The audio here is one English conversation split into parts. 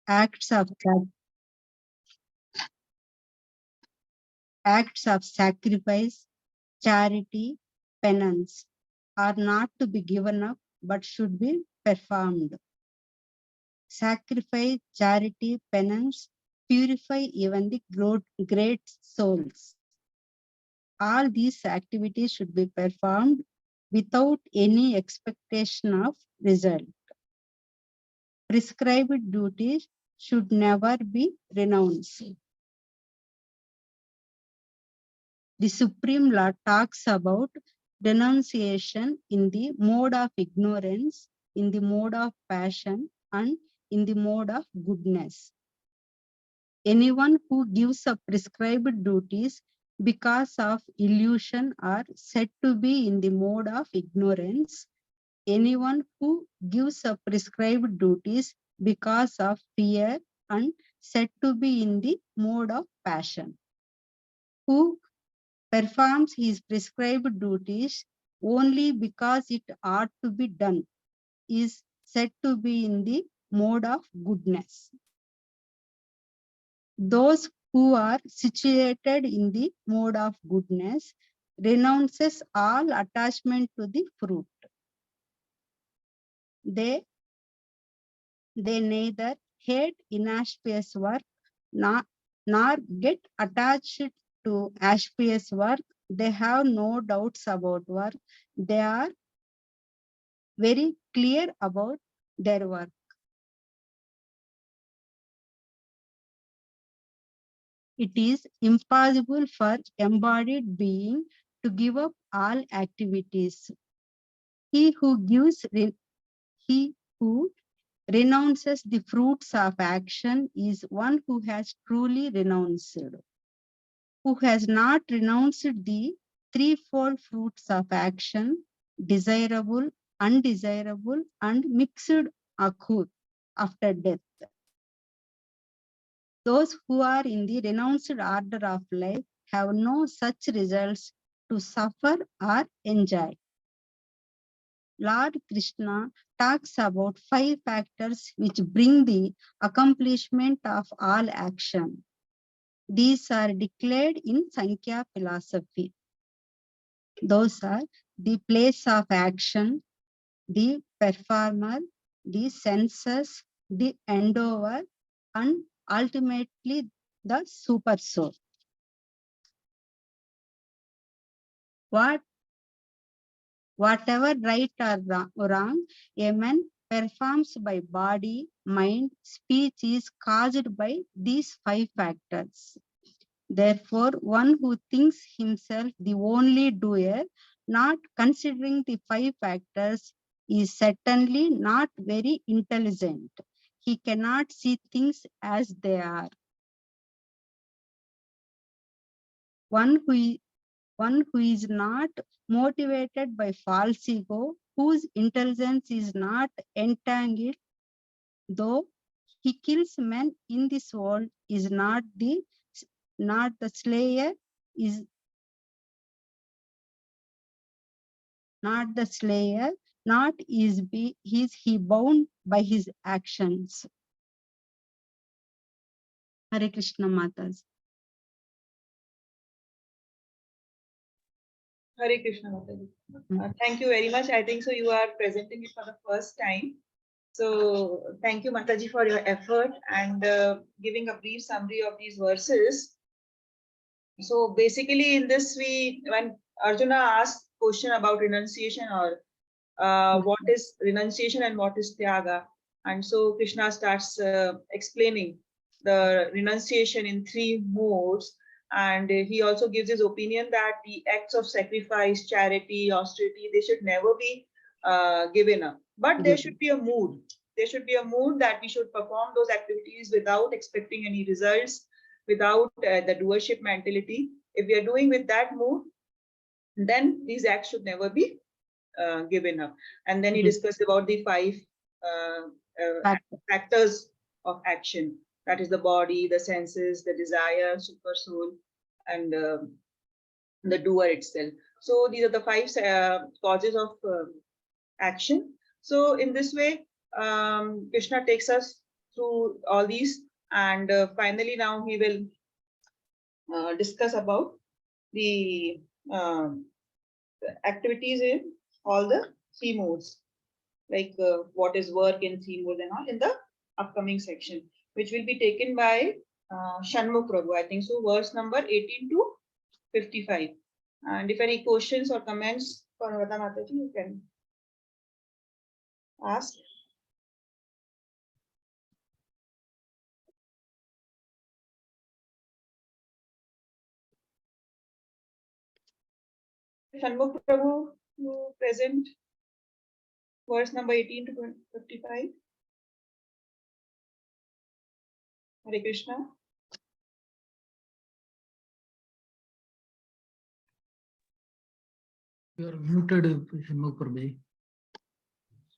acts of sacrifice, charity, penance are not to be given up but should be performed. Sacrifice, charity, penance purify even the great souls. All these activities should be performed without any expectation of result. Prescribed duties should never be renounced. The Supreme Law talks about renunciation in the mode of ignorance, in the mode of passion, and in the mode of goodness. Anyone who gives up prescribed duties because of illusion are said to be in the mode of ignorance. Anyone who gives up prescribed duties because of fear and said to be in the mode of passion. Who performs his prescribed duties only because it ought to be done is said to be in the mode of goodness. Those who are situated in the mode of goodness renounces all attachment to the fruit. They neither hate inauspicious work nor get attached to auspicious work. They have no doubts about work. They are very clear about their work. It is impossible for embodied being to give up all activities. He who renounces the fruits of action is one who has truly renounced. Who has not renounced the threefold fruits of action, desirable, undesirable, and mixed occur after death. Those who are in the renounced order of life have no such results to suffer or enjoy. Lord Krishna talks about 5 factors which bring the accomplishment of all action. These are declared in Sankhya philosophy. Those are the place of action, the performer, the senses, the endeavor, and ultimately the super soul. Whatever right or wrong, a man performs by body, mind, speech is caused by these 5 factors. Therefore, one who thinks himself the only doer, not considering the 5 factors, is certainly not very intelligent. He cannot see things as they are. One who is not motivated by false ego, whose intelligence is not entangled, though he kills men in this world, is not the slayer, is not the slayer, not is he bound by his actions. Hare Krishna Matas. Hare Krishna Mataji. Thank you very much. I think so you are presenting it for the first time. So thank you Mataji for your effort and giving a brief summary of these verses. So basically in this when Arjuna asked question about renunciation or what is renunciation and what is tyaga, and so Krishna starts explaining the renunciation in 3 modes, and he also gives his opinion that the acts of sacrifice, charity, austerity, they should never be given up, but there should be a mood. There should be a mood that we should perform those activities without expecting any results, without the doership mentality. If we are doing with that mood, then these acts should never be given up. And then he discussed about the 5 factors of action, that is the body, the senses, the desire, super soul, and the doer itself. So these are the 5 causes of action. So in this way, Krishna takes us through all these, and finally now he will discuss about the activities in all the three modes, like what is work in three modes and all in the upcoming section, which will be taken by Shanmukh Prabhu. I think so, verse number 18 to 55. And if any questions or comments for Anuradha Mataji, you can ask. Shanmukh Prabhu, you present verse number 18 to 55. Hare Krishna. You are muted, Shanmukh Prabhu.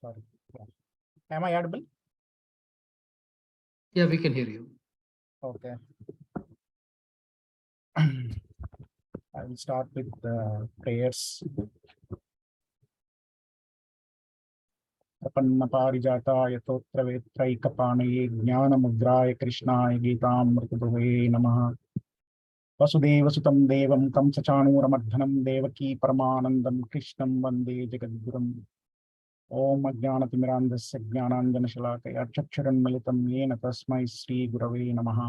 Sorry. Am I audible? Yeah, we can hear you. Okay. I will start with the prayers. प्रपन्नपारिजाताय स्तोत्रवेत्रैकपाणये ज्ञानमुद्राय कृष्णाय गीतामृतदुहे नमः। वसुदेवसुतं देवं कंसचाणूरमर्दनं देवकी परमानन्दं कृष्णं वन्दे जगद्गुरुम्। ॐ अज्ञानतिमिरान्धस्य ज्ञानाञ्जनशलाकया चक्षुरुन्मिलितं येन तस्मै श्रीगुरवे नमः।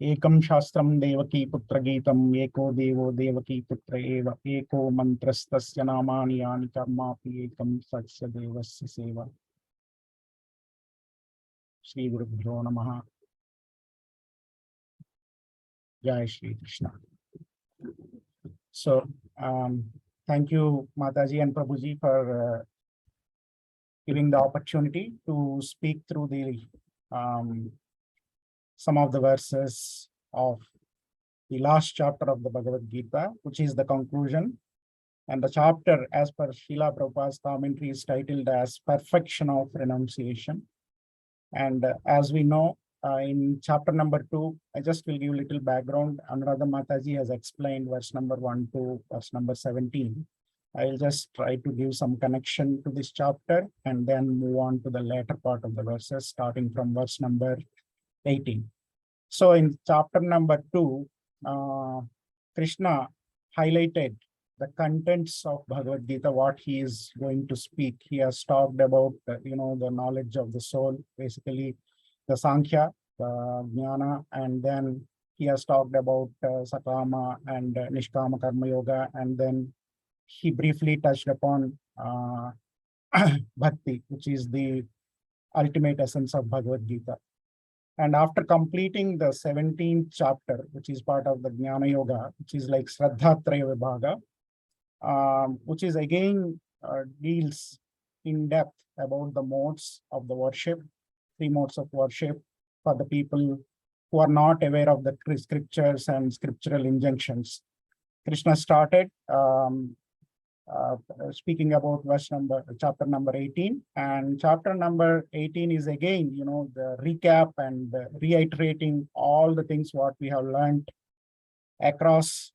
एकं शास्त्रं देवकी पुत्रगीतम् एको देवो देवकी पुत्र एव एको मन्त्रस्तस्य नामानि यानि कर्मापि एकं सस्य देवस्य सेवा। श्री गुरुभ्यो नमः। Jai Shri Krishna. So thank you Mataji and Prabhuji for giving the opportunity to speak through the some of the verses of the last chapter of the Bhagavad Gita, which is the conclusion. And the chapter, as per Srila Prabhupada's commentary, is titled as Perfection of Renunciation. And as we know, in chapter number 2, I just will give a little background. Anuradha Mataji has explained verse number 1 to verse number 17. I will just try to give some connection to this chapter and then move on to the later part of the verses, starting from verse number 18. So in chapter number 2, Krishna highlighted the contents of Bhagavad Gita, what he is going to speak. He has talked about, the knowledge of the soul, basically the Sankhya, the Jnana, and then he has talked about Sakama and Nishkama Karma Yoga, and then he briefly touched upon Bhakti, which is the ultimate essence of Bhagavad Gita. And after completing the 17th chapter, which is part of the Jnana Yoga, which is like Shraddhatraya Vibhaga, which is again deals in depth about the modes of the worship, 3 modes of worship for the people who are not aware of the scriptures and scriptural injunctions. Krishna started speaking about chapter number 18, and chapter number 18 is again, the recap and reiterating all the things what we have learned across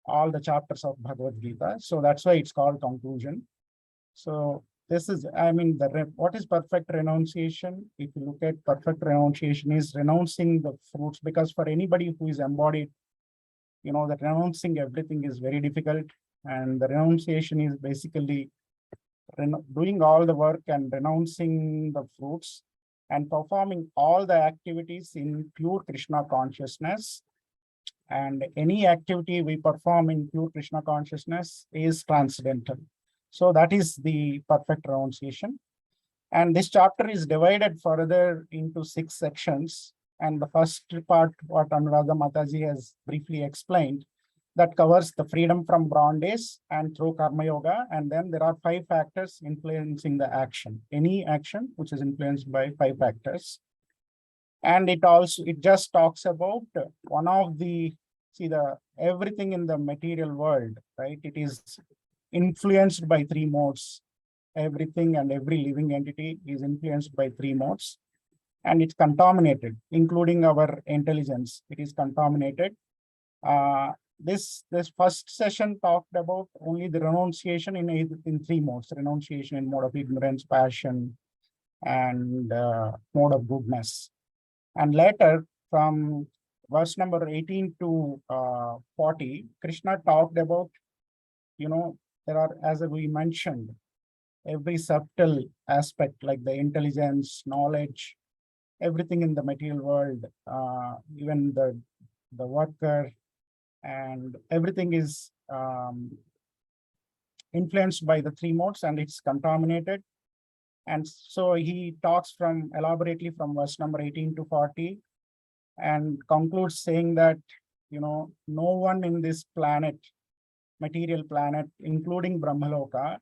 all the chapters of Bhagavad Gita. So that's why it's called conclusion. So this is, what is perfect renunciation? If you look at perfect renunciation is renouncing the fruits, because for anybody who is embodied, that renouncing everything is very difficult. And the renunciation is basically doing all the work and renouncing the fruits and performing all the activities in pure Krishna consciousness. And any activity we perform in pure Krishna consciousness is transcendental. So that is the perfect renunciation. And this chapter is divided further into 6 sections. And the first part, what Anuradha Mataji has briefly explained, that covers the freedom from bondage and through Karma Yoga. And then there are 5 factors influencing the action. Any action which is influenced by 5 factors. And it just talks about one of the, everything in the material world, right? It is influenced by 3 modes. Everything and every living entity is influenced by 3 modes. And it's contaminated, including our intelligence. It is contaminated. This first session talked about only the renunciation in 3 modes: renunciation in mode of ignorance, passion, and mode of goodness. And later, from verse number 18 to 40, Krishna talked about, there are, as we mentioned, every subtle aspect like the intelligence, knowledge, everything in the material world, even the worker, and everything is influenced by the three modes and it's contaminated. And so he talks from elaborately from verse number 18 to 40 and concludes saying that, no one in this planet, material planet, including Brahmaloka,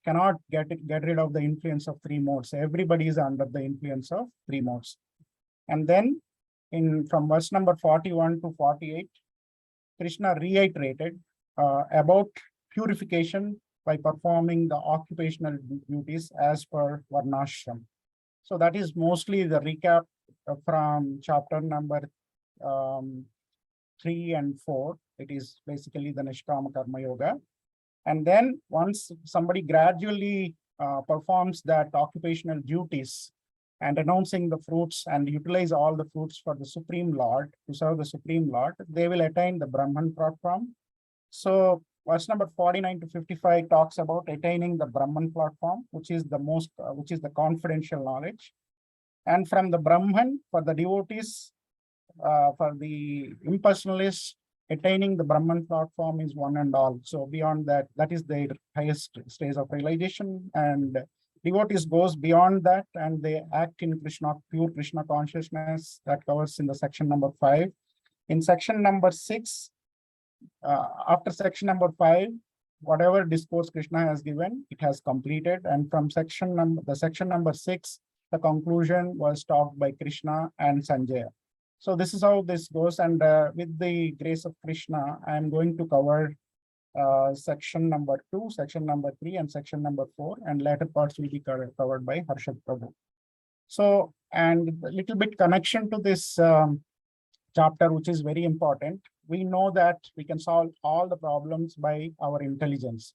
cannot get rid of the influence of three modes. Everybody is under the influence of three modes. And then from verse number 41 to 48, Krishna reiterated about purification by performing the occupational duties as per Varnashram. So that is mostly the recap from chapter number 3 and 4. It is basically the Nishkama Karma Yoga. And then once somebody gradually performs that occupational duties and renouncing the fruits and utilize all the fruits for the Supreme Lord, to serve the Supreme Lord, they will attain the Brahman platform. So verse number 49 to 55 talks about attaining the Brahman platform, which is the confidential knowledge. And from the Brahman, for the devotees, for the impersonalists, attaining the Brahman platform is one and all. So beyond that, that is their highest stage of realization. And devotees goes beyond that and they act in Krishna, pure Krishna consciousness. That covers in the section number 5. In section number 6, after section number 5, whatever discourse Krishna has given, it has completed. And from section number 6, the conclusion was talked by Krishna and Sanjaya. So this is how this goes. And with the grace of Krishna, I am going to cover section number 2, section number 3, and section number 4, and later parts will be covered by Harshad Prabhu. So, and a little bit connection to this chapter, which is very important. We know that we can solve all the problems by our intelligence.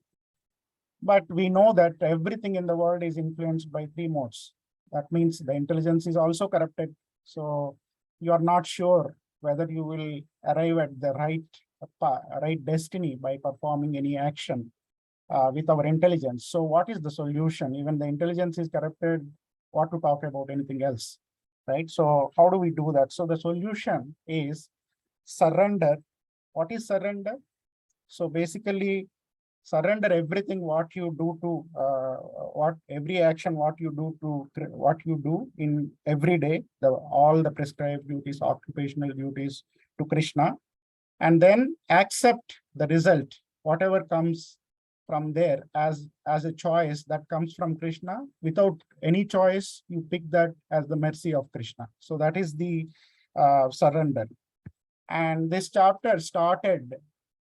But we know that everything in the world is influenced by three modes. That means the intelligence is also corrupted. So you are not sure whether you will arrive at the right destiny by performing any action with our intelligence. So what is the solution? Even the intelligence is corrupted, what to talk about anything else, right? So how do we do that? So the solution is surrender. What is surrender? So basically, surrender everything what you do to every action what you do in every day, all the prescribed duties, occupational duties to Krishna, and then accept the result, whatever comes from there as a choice that comes from Krishna. Without any choice, you pick that as the mercy of Krishna. So that is the surrender. And this chapter started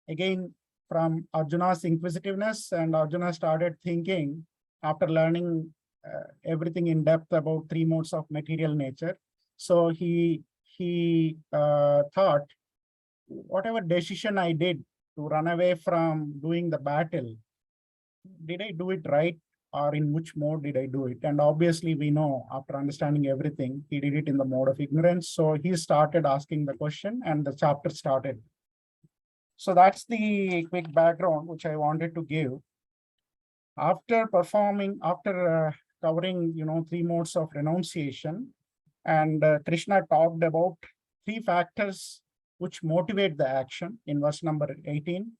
again from Arjuna's inquisitiveness, and Arjuna started thinking after learning everything in depth about three modes of material nature. So he thought, whatever decision I did to run away from doing the battle, did I do it right, or in which mode did I do it? And obviously we know, after understanding everything, he did it in the mode of ignorance. So he started asking the question and the chapter started. So that's the quick background which I wanted to give. After covering, three modes of renunciation, and Krishna talked about three factors which motivate the action in verse number 18.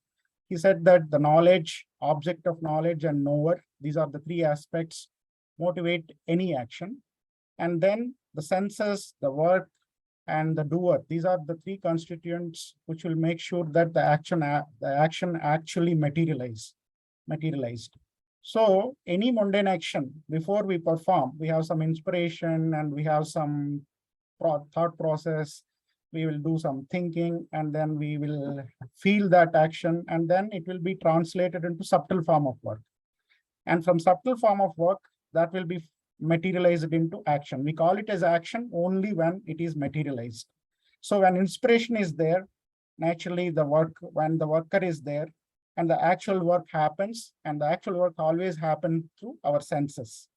He said that the knowledge, object of knowledge, and knower, these are the three aspects motivate any action. And then the senses, the work, and the doer, these are the three constituents which will make sure that the action actually materialized. So any mundane action, before we perform, we have some inspiration and we have some thought process. We will do some thinking, and then we will feel that action, and then it will be translated into subtle form of work. And from subtle form of work, that will be materialized into action. We call it as action only when it is materialized. So when inspiration is there, naturally when the worker is there, and the actual work happens, and the actual work always happens through our senses.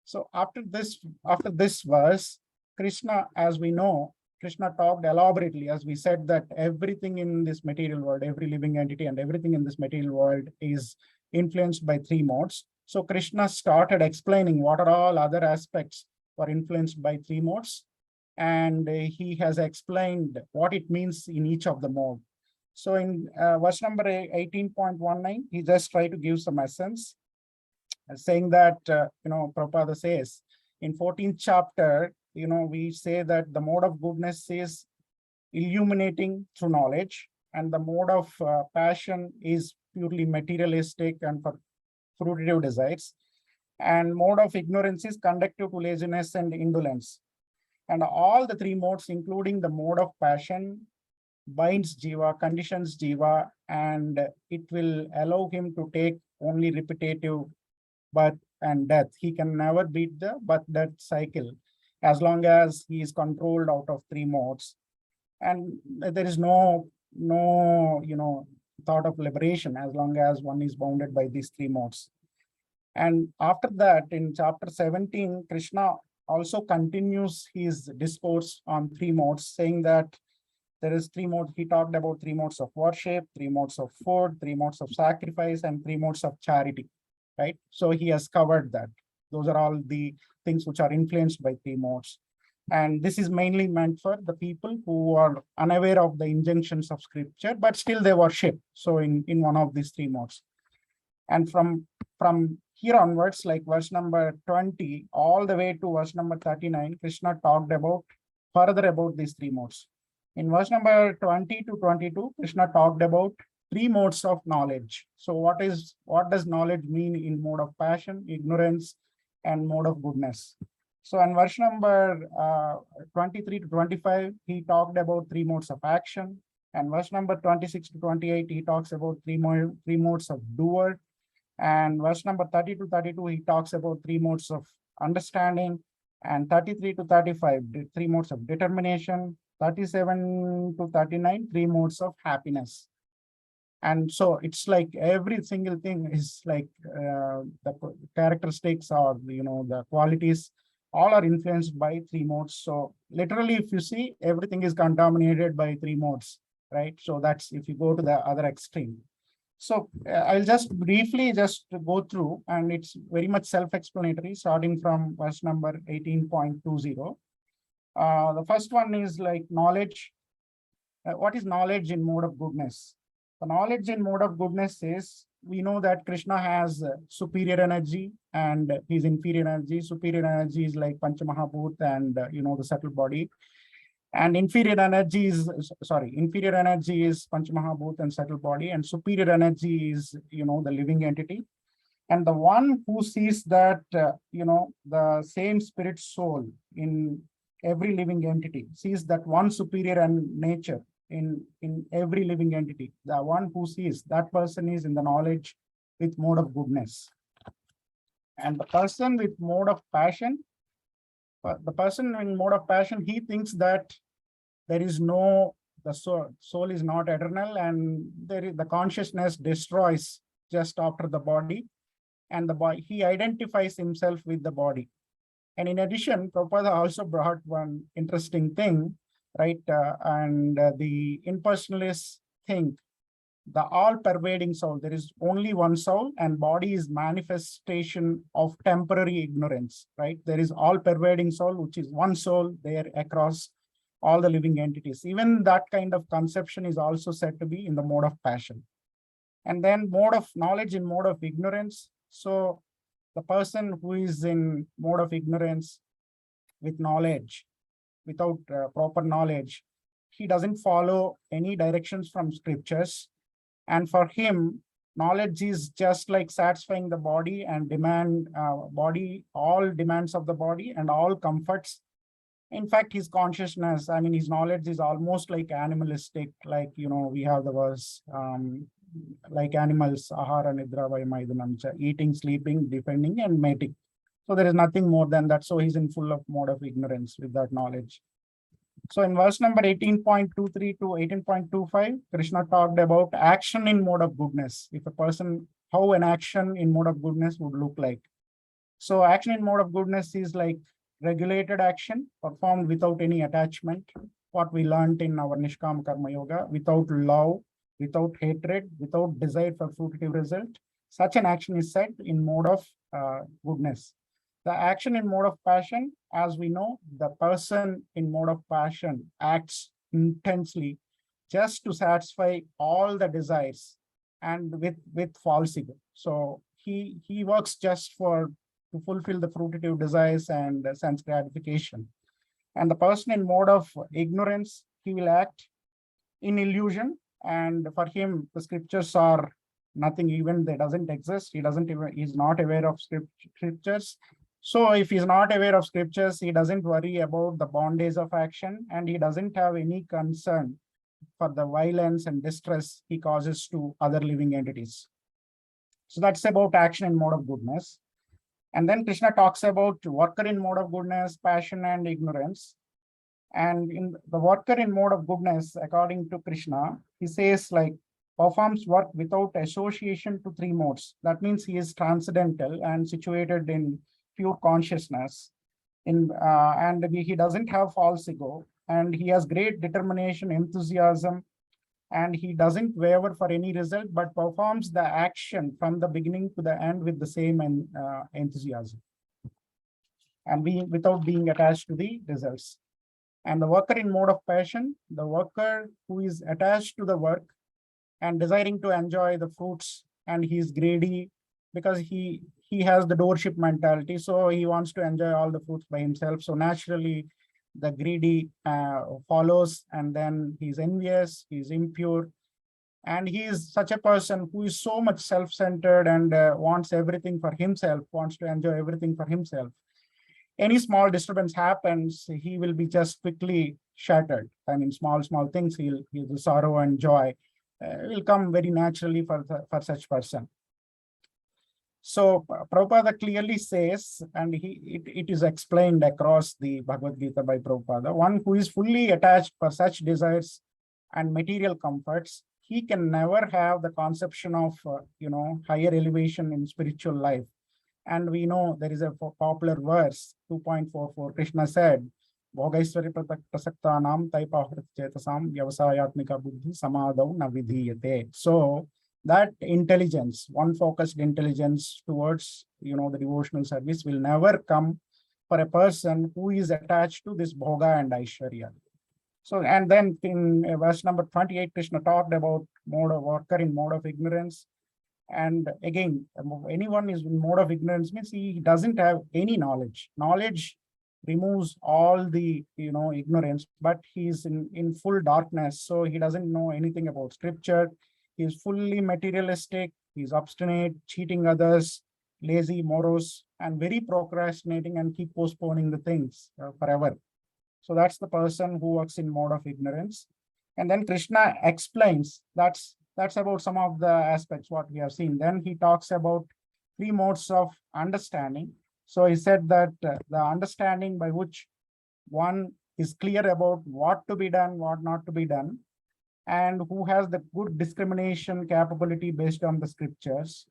So after this verse, Krishna, as we know, Krishna talked elaborately, as we said, that everything in this material world, every living entity and everything in this material world is influenced by three modes. So Krishna started explaining what are all other aspects were influenced by three modes. And he has explained what it means in each of the mode. So in verse number 18.19, he just tried to give some essence, saying that, Prabhupada says in 14th chapter, we say that the mode of goodness is illuminating through knowledge, and the mode of passion is purely materialistic and for fruitive desires, and mode of ignorance is conductive to laziness and indolence. And all the three modes, including the mode of passion, binds jiva, conditions jiva, and it will allow him to take only repetitive birth and death. He can never beat the birth-death cycle as long as he is controlled out of three modes. And there is no thought of liberation as long as one is bounded by these three modes. And after that, in chapter 17, Krishna also continues his discourse on three modes, saying that there is three modes. He talked about three modes of worship, three modes of food, three modes of sacrifice, and three modes of charity, right? So he has covered that. Those are all the things which are influenced by three modes. And this is mainly meant for the people who are unaware of the injunctions of scripture, but still they worship. So in one of these three modes. And from here onwards, like verse number 20, all the way to verse number 39, Krishna talked about further about these three modes. In verse number 20 to 22, Krishna talked about three modes of knowledge. So what does knowledge mean in mode of passion, ignorance, and mode of goodness? So in verse number 23 to 25, he talked about three modes of action. And verse number 26 to 28, he talks about three modes of doer. And verse number 30 to 32, he talks about three modes of understanding. And 33 to 35, three modes of determination. 37 to 39, three modes of happiness. And so it's like every single thing is like the characteristics or the qualities all are influenced by three modes. So literally, if you see, everything is contaminated by three modes, right? So that's if you go to the other extreme. So I'll just briefly go through, and it's very much self-explanatory, starting from verse number 18.20. The first one is like knowledge. What is knowledge in mode of goodness? The knowledge in mode of goodness is, we know that Krishna has superior energy and his inferior energy. Superior energy is like Panchamahabhut and the subtle body. And inferior energy is Panchamahabhut and subtle body, and superior energy is the living entity. And the one who sees that the same spirit soul in every living entity, sees that one superior nature in every living entity, the one who sees, that person is in the knowledge with mode of goodness. And the person with mode of passion, he thinks that there is the soul is not eternal, and the consciousness destroys just after the body, and he identifies himself with the body. And in addition, Prabhupada also brought one interesting thing, right? The impersonalists think the all-pervading soul, there is only one soul, and body is manifestation of temporary ignorance, right? There is all-pervading soul, which is one soul there across all the living entities. Even that kind of conception is also said to be in the mode of passion. And then mode of knowledge in mode of ignorance. So the person who is in mode of ignorance with knowledge, without proper knowledge, he doesn't follow any directions from scriptures. And for him, knowledge is just like satisfying the body and all demands of the body and all comforts. In fact, his consciousness, his knowledge is almost like animalistic, like, we have the verse, like animals, ahara nidra vayamaidunamcha, eating, sleeping, defending, and mating. So there is nothing more than that. So he's in full of mode of ignorance with that knowledge. So in verse number 18.23 to 18.25, Krishna talked about action in mode of goodness. If a person, how an action in mode of goodness would look like. So action in mode of goodness is like regulated action performed without any attachment. What we learned in our Nishkam Karma Yoga, without love, without hatred, without desire for fruitive result. Such an action is said in mode of goodness. The action in mode of passion, as we know, the person in mode of passion acts intensely just to satisfy all the desires and with false ego. So he works just to fulfill the fruitive desires and sense gratification. And the person in mode of ignorance, he will act in illusion. And for him, the scriptures are nothing, even they doesn't exist. He's not aware of scriptures. So if he's not aware of scriptures, he doesn't worry about the bondage of action, and he doesn't have any concern for the violence and distress he causes to other living entities. So that's about action in mode of goodness. And then Krishna talks about worker in mode of goodness, passion, and ignorance. And in the worker in mode of goodness, according to Krishna, he says like performs work without association to three modes. That means he is transcendental and situated in pure consciousness. And he doesn't have false ego, and he has great determination, enthusiasm, and he doesn't waver for any result, but performs the action from the beginning to the end with the same enthusiasm, and without being attached to the results. And the worker in mode of passion, the worker who is attached to the work and desiring to enjoy the fruits, and he is greedy because he has the doorship mentality, so he wants to enjoy all the fruits by himself. So naturally, the greedy follows, and then he's envious, he's impure, and he is such a person who is so much self-centered and wants everything for himself, wants to enjoy everything for himself. Any small disturbance happens, he will be just quickly shattered. I mean, small things, he'll sorrow and joy will come very naturally for such person. So Prabhupada clearly says, and it is explained across the Bhagavad Gita by Prabhupada, one who is fully attached for such desires and material comforts, he can never have the conception of higher elevation in spiritual life. And we know there is a popular verse, 2.44, Krishna said, Bhogaiswari prasaktanam taipahrit chetasam vyavasayatmika buddhi samadau na vidhiyate. So that intelligence, one focused intelligence towards the devotional service will never come for a person who is attached to this bhoga and aishwarya. So, and then in verse number 28, Krishna talked about mode of worker in mode of ignorance. And again, anyone is in mode of ignorance means he doesn't have any knowledge. Knowledge removes all the ignorance, but he's in full darkness, so he doesn't know anything about scripture. He's fully materialistic, he's obstinate, cheating others, lazy, morose, and very procrastinating, and keep postponing the things forever. So that's the person who works in mode of ignorance. And then Krishna explains that's about some of the aspects what we have seen. Then he talks about three modes of understanding. So he said that the understanding by which one is clear about what to be done, what not to be done, and who has the good discrimination capability based on the scriptures,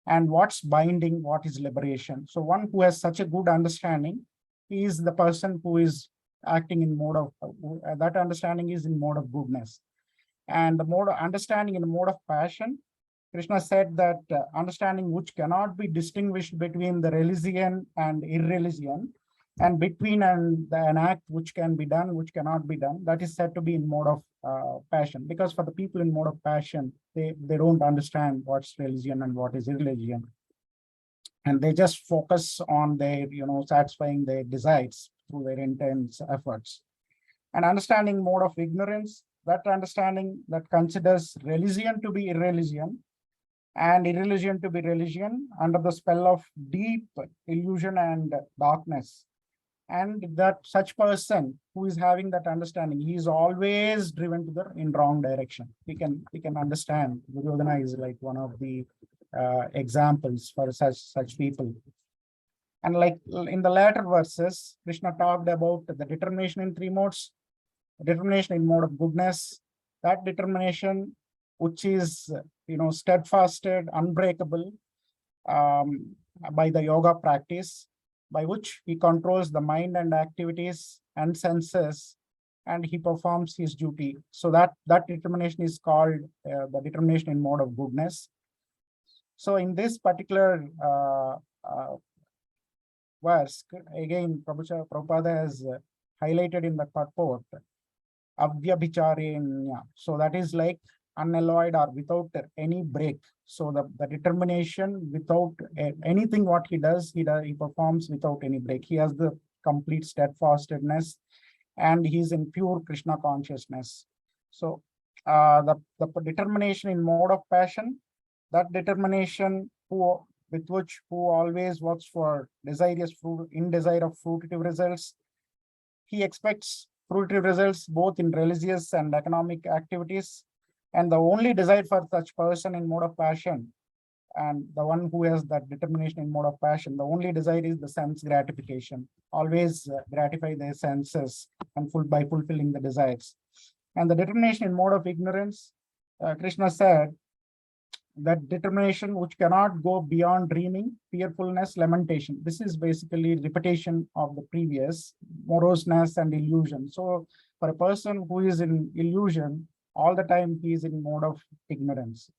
and what's binding, what is liberation. So one who has such a good understanding is the person who is acting in mode of, that understanding is in mode of goodness. And the mode of understanding in the mode of passion, Krishna said that understanding which cannot be distinguished between the religion and irreligion, and between an act which can be done, which cannot be done, that is said to be in mode of passion. Because for the people in mode of passion, they don't understand what's religion and what is irreligion. And they just focus on their, satisfying their desires through their intense efforts. And understanding mode of ignorance, that understanding that considers religion to be irreligion and irreligion to be religion under the spell of deep illusion and darkness. And that such person who is having that understanding, he is always driven to in wrong direction. We can understand Duryodhana is like one of the examples for such people. And like in the latter verses, Krishna talked about the determination in three modes. Determination in mode of goodness, that determination which is steadfasted, unbreakable, by the yoga practice, by which he controls the mind and activities and senses, and he performs his duty. So that determination is called the determination in mode of goodness. So in this particular verse, again, Prabhupada has highlighted in the purport, Avyabhicharenya. So that is like unalloyed or without any break. So the determination without anything what he does, he performs without any break. He has the complete steadfastness, and he's in pure Krishna consciousness. So the determination in mode of passion, that determination with which who always works for desirous fruit, in desire of fruitive results. He expects fruitive results both in religious and economic activities. And the only desire for such person in mode of passion, and the one who has that determination in mode of passion, the only desire is the sense gratification. Always gratify their senses and by fulfilling the desires. And the determination in mode of ignorance, Krishna said, that determination which cannot go beyond dreaming, fearfulness, lamentation. This is basically repetition of the previous, moroseness and illusion. So for a person who is in illusion, all the time he is in mode of ignorance.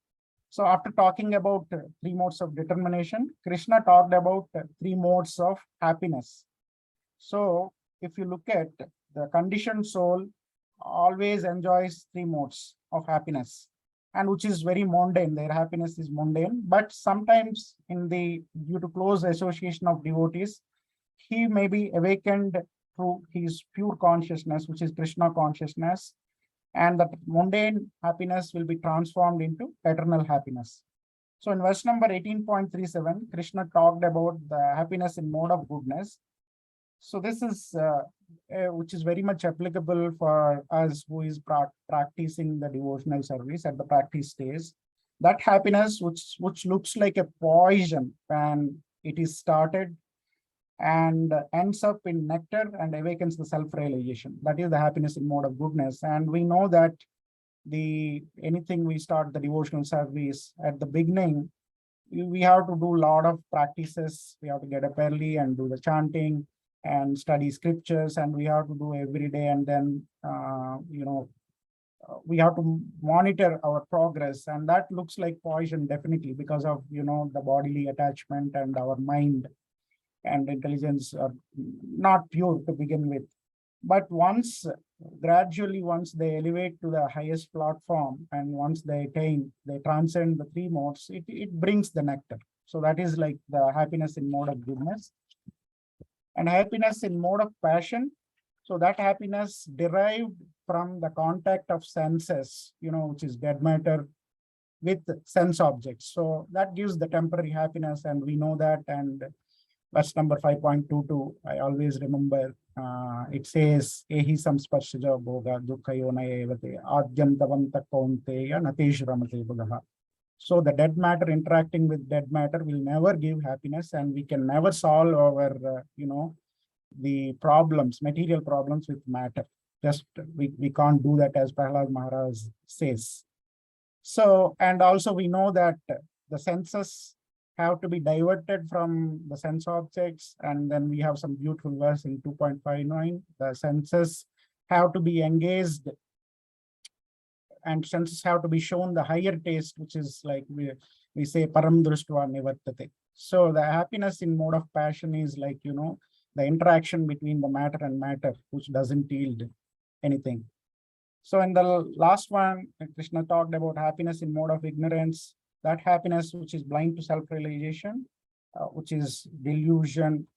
So after talking about three modes of determination, Krishna talked about three modes of happiness. So if you look at the conditioned soul, always enjoys three modes of happiness, and which is very mundane. Their happiness is mundane, but sometimes due to close association of devotees, he may be awakened through his pure consciousness, which is Krishna consciousness, and that mundane happiness will be transformed into eternal happiness. So in verse number 18.37, Krishna talked about the happiness in mode of goodness. So this is which is very much applicable for us who is practicing the devotional service at the practice stage. That happiness which looks like a poison when it is started and ends up in nectar and awakens the self-realization. That is the happiness in mode of goodness. And we know that anything we start the devotional service at the beginning, we have to do a lot of practices. We have to get up early and do the chanting and study scriptures, and we have to do every day. And then, we have to monitor our progress, and that looks like poison definitely because of, the bodily attachment, and our mind and intelligence are not pure to begin with. But gradually, once they elevate to the highest platform, and once they transcend the three modes, it brings the nectar. So that is like the happiness in mode of goodness. And happiness in mode of passion, so that happiness derived from the contact of senses, which is dead matter with sense objects. So that gives the temporary happiness, and we know that. And verse number 5.22, I always remember, it says, Ehi samsparshaja bhoga dukkayona evate adyantavanta kaunteya nateshramate buddha. So the dead matter interacting with dead matter will never give happiness, and we can never solve our, the problems, material problems with matter. Just we can't do that, as Prahlad Maharaj says. So, and also we know that the senses have to be diverted from the sense objects, and then we have some beautiful verse in 2.59. The senses have to be engaged, and senses have to be shown the higher taste, which is like we say param društva nivartate. So the happiness in mode of passion is like, the interaction between the matter and matter, which doesn't yield anything. So in the last one, Krishna talked about happiness in mode of ignorance, that happiness which is blind to self-realization, which is delusion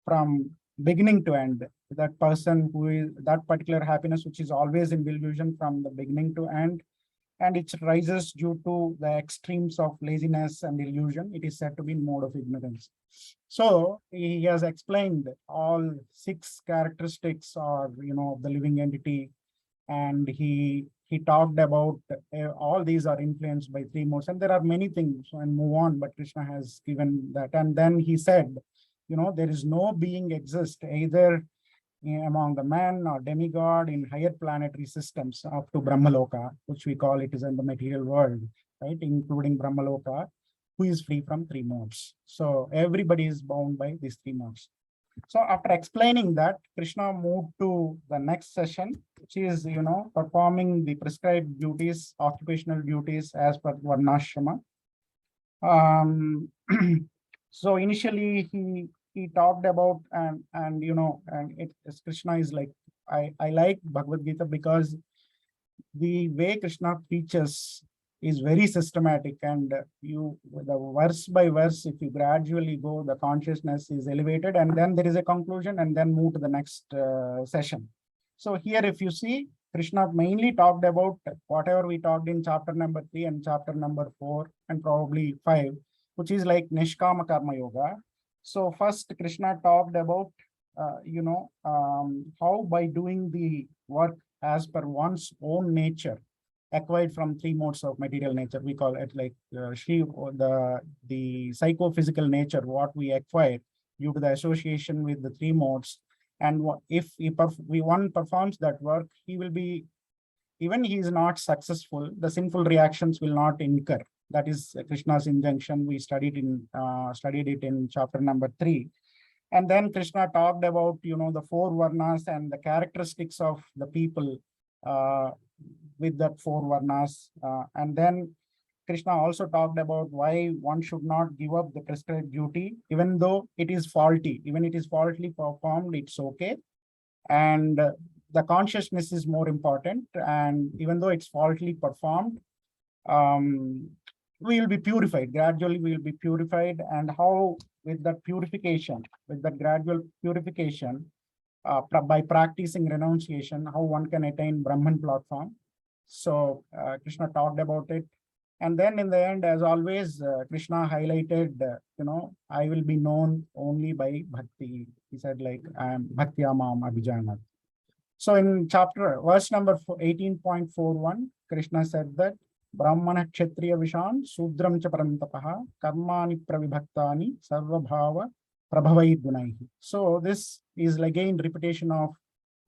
from beginning to end. That person who is that particular happiness, which is always in delusion from the beginning to end, and it rises due to the extremes of laziness and illusion. It is said to be in mode of ignorance. So he has explained all 6 characteristics of, the living entity, and he talked about all these are influenced by 3 modes, and there are many things, and move on, but Krishna has given that. And then he said, there is no being exist either among the man or demigod in higher planetary systems up to Brahmaloka, which we call it is in the material world, right, including Brahmaloka. who is free from three modes. So everybody is bound by these three modes. So after explaining that, Krishna moved to the next session, which is, performing the prescribed duties, occupational duties as per Varnashrama. So initially he talked about, and Krishna is like, I like Bhagavad Gita because the way Krishna teaches is very systematic, and the verse by verse, if you gradually go, the consciousness is elevated, and then there is a conclusion, and then move to the next session. So here, if you see, Krishna mainly talked about whatever we talked in chapter number 3 and chapter number 4 and probably 5, which is like Nishkama Karma Yoga. So first, Krishna talked about, how by doing the work as per one's own nature, acquired from three modes of material nature. We call it like the psychophysical nature, what we acquire due to the association with the three modes. And if one performs that work, he will be, even he is not successful, the sinful reactions will not incur. That is Krishna's injunction. We studied it in chapter number 3. And then Krishna talked about, the 4 varnas and the characteristics of the people with that 4 varnas. And then Krishna also talked about why one should not give up the prescribed duty, even though it is faulty. Even it is faultily performed, it's okay. And the consciousness is more important. And even though it's faultily performed, we will be purified. Gradually, we will be purified. And how, with that purification, with that gradual purification, by practicing renunciation, how one can attain Brahman platform. So Krishna talked about it. And then in the end, as always, Krishna highlighted, I will be known only by bhakti. He said, like, I am bhakti amam abhijanat. So in verse number 18.41, Krishna said that Brahmana Kshatriya Vishan Sudram cha Parantapaha Karmani Pravibhaktani Sarvabhava Prabhavai Gunaihi. So this is again repetition of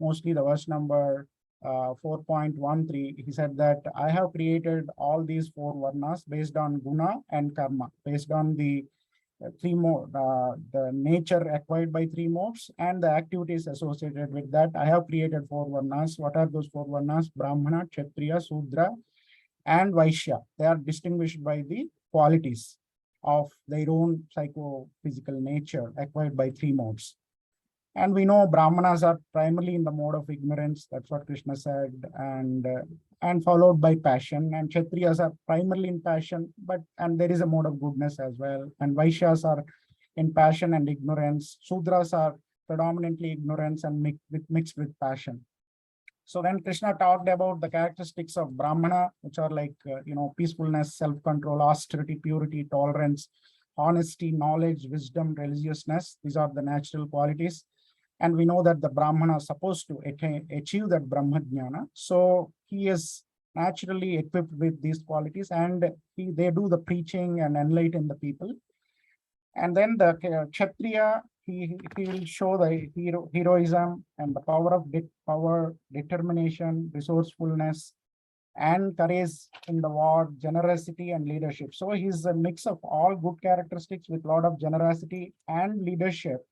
mostly the verse number 4.13. He said that I have created all these 4 varnas based on guna and karma, based on the 3 modes, the nature acquired by 3 modes and the activities associated with that. I have created 4 varnas. What are those 4 varnas? Brahmana, Kshatriya, Sudra, and Vaishya. They are distinguished by the qualities of their own psychophysical nature acquired by 3 modes. And we know Brahmanas are primarily in the mode of ignorance. That's what Krishna said, and followed by passion. And Kshatriyas are primarily in passion, and there is a mode of goodness as well. And Vaishyas are in passion and ignorance. Sudras are predominantly ignorance and mixed with passion. So then Krishna talked about the characteristics of Brahmana, which are like, peacefulness, self-control, austerity, purity, tolerance, honesty, knowledge, wisdom, religiousness. These are the natural qualities. And we know that the Brahmana is supposed to achieve that Brahma Jnana. So he is naturally equipped with these qualities, and they do the preaching and enlighten the people. And then the Kshatriya, he will show the heroism and the power, determination, resourcefulness, and courage in the war, generosity and leadership. So he's a mix of all good characteristics with a lot of generosity and leadership.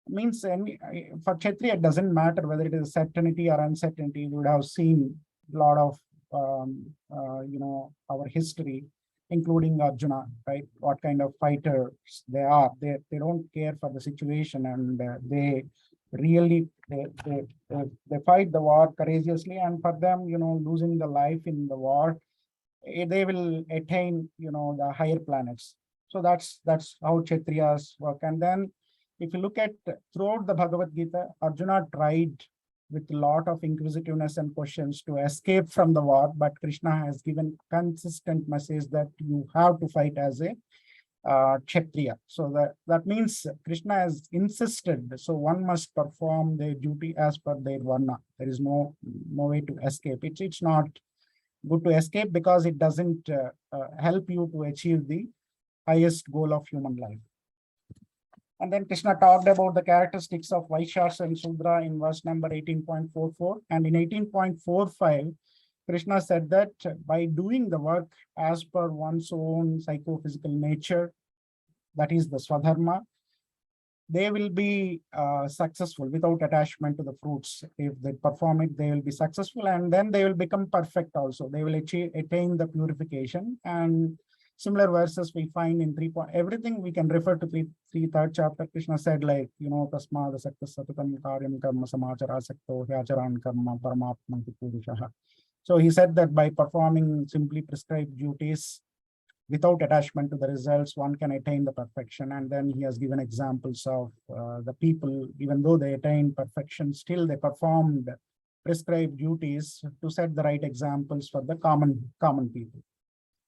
Means for Kshatriya, it doesn't matter whether it is certainty or uncertainty. We would have seen a lot of, our history, including Arjuna, right? What kind of fighters they are. They don't care for the situation, and they really they fight the war courageously. And for them, losing the life in the war, they will attain, the higher planets. So that's how Kshatriyas work. And then if you look at throughout the Bhagavad Gita, Arjuna tried with a lot of inquisitiveness and questions to escape from the war, but Krishna has given consistent message that you have to fight as a Kshatriya. So that means Krishna has insisted, so one must perform their duty as per their varna. There is no way to escape. It's not good to escape because it doesn't help you to achieve the highest goal of human life. And then Krishna talked about the characteristics of Vaishyas and Sudra in verse number 18.44. And in 18.45, Krishna said that by doing the work as per one's own psychophysical nature, that is the Swadharma, they will be successful without attachment to the fruits. If they perform it, they will be successful, and then they will become perfect also. They will attain the purification. And similar verses we find in everything we can refer to third chapter. Krishna said, like, tasmad asakta satatam karyam karma samachara sakto hyacharan karma paramatmanti purushaha. So he said that by performing simply prescribed duties without attachment to the results, one can attain the perfection. And then he has given examples of the people, even though they attained perfection, still they performed prescribed duties to set the right examples for the common people.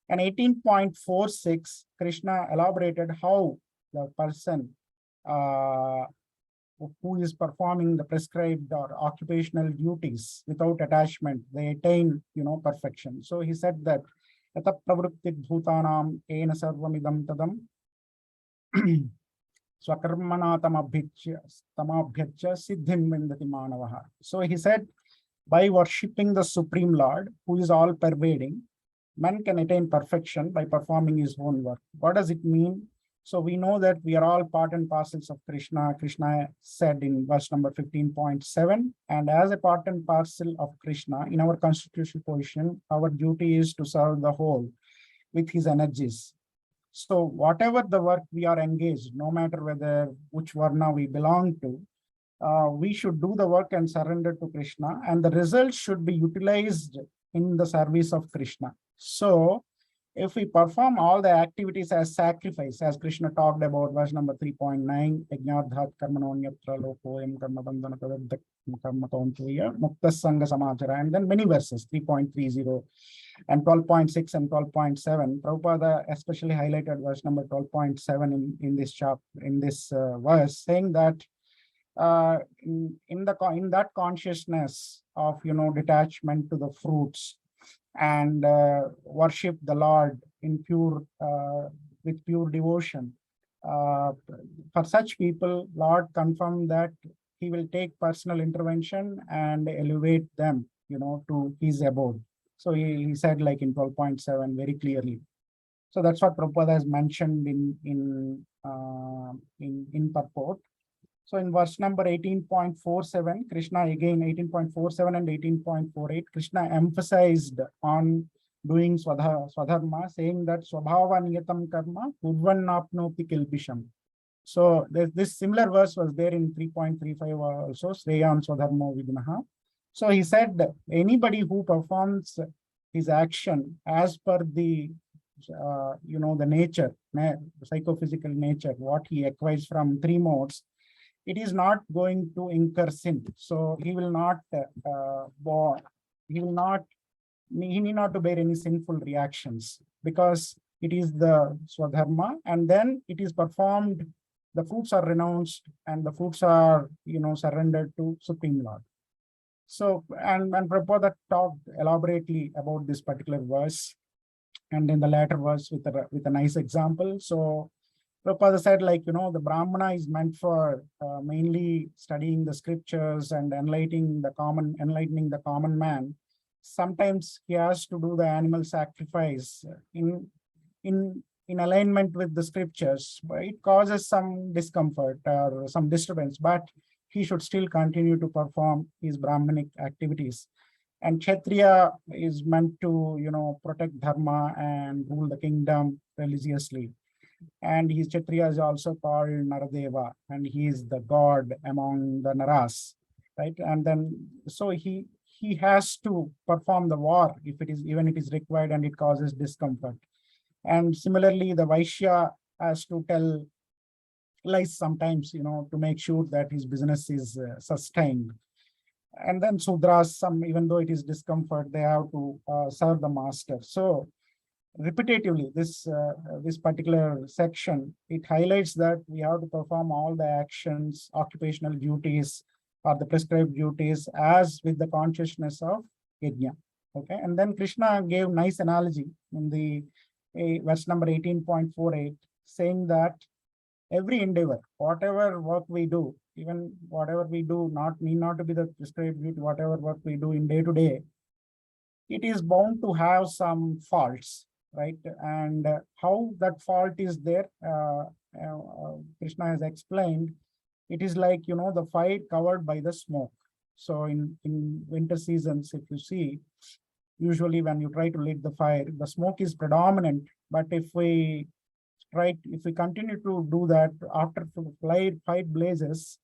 And 18.46, Krishna elaborated how the person who is performing the prescribed or occupational duties without attachment, they attain, perfection. So he said that Yata pravritti bhutanam ena sarvamidam tadam swakarmana tamabhyachya siddhim vindati manavaha. So he said, by worshipping the Supreme Lord, who is all pervading, man can attain perfection by performing his own work. What does it mean? So we know that we are all part and parcels of Krishna. Krishna said in verse number 15.7, and as a part and parcel of Krishna, in our constitutional position, our duty is to serve the whole with his energies. So whatever the work we are engaged, no matter which varna we belong to, we should do the work and surrender to Krishna, and the results should be utilized in the service of Krishna. So if we perform all the activities as sacrifice, as Krishna talked about, verse number 3.9, Yajnadhat karmanonyatra lokoyam karma bandhana tadaddak karma kaunteya muktas sangha samachara, and then many verses, 3.30 and 12.6 and 12.7. Prabhupada especially highlighted verse number 12.7 in this chapter, in this verse, saying that in that consciousness of detachment to the fruits, and worship the Lord in with pure devotion. For such people, Lord confirmed that he will take personal intervention and elevate them, to his abode. So he said, like in 12.7 very clearly. So that's what Prabhupada has mentioned in purport. So in verse number 18.47, Krishna again, 18.47 and 18.48, Krishna emphasized on doing swadharma, saying that swabhava niyatam karma purvannapnoti kilpisham. So this similar verse was there in 3.35 also, Sreyan swadharmo vidnaha. So he said anybody who performs his action as per the the nature, the psychophysical nature, what he acquires from three modes, it is not going to incur sin. So he will not he need not to bear any sinful reactions, because it is the swadharma, and then it is performed, the fruits are renounced, and the fruits are surrendered to Supreme Lord. So and Prabhupada talked elaborately about this particular verse, and in the latter verse with a nice example. So Prabhupada said, like, the Brahmana is meant for mainly studying the scriptures and enlightening the common man. Sometimes he has to do the animal sacrifice in alignment with the scriptures, but it causes some discomfort or some disturbance, but he should still continue to perform his Brahmanic activities. And Kshatriya is meant to, protect dharma and rule the kingdom religiously. And his Kshatriya is also called Naradeva, and he is the god among the Naras, right? And then, so he has to perform the war even if it is required and it causes discomfort. And similarly, the Vaishya has to tell lies sometimes, to make sure that his business is sustained. And then Sudras, even though it is discomfort, they have to serve the master. So repetitively, this particular section, it highlights that we have to perform all the actions, occupational duties, or the prescribed duties as with the consciousness of yajna. Okay, and then Krishna gave nice analogy in the verse number 18.48, saying that every endeavor, whatever work we do, even whatever we do, need not to be the prescribed duty, whatever work we do in day to day, it is bound to have some faults, right? And how that fault is there, Krishna has explained. It is like, the fire covered by the smoke. So in winter seasons, if you see, usually when you try to lit the fire, the smoke is predominant. But if we continue to do that, after fire blazes,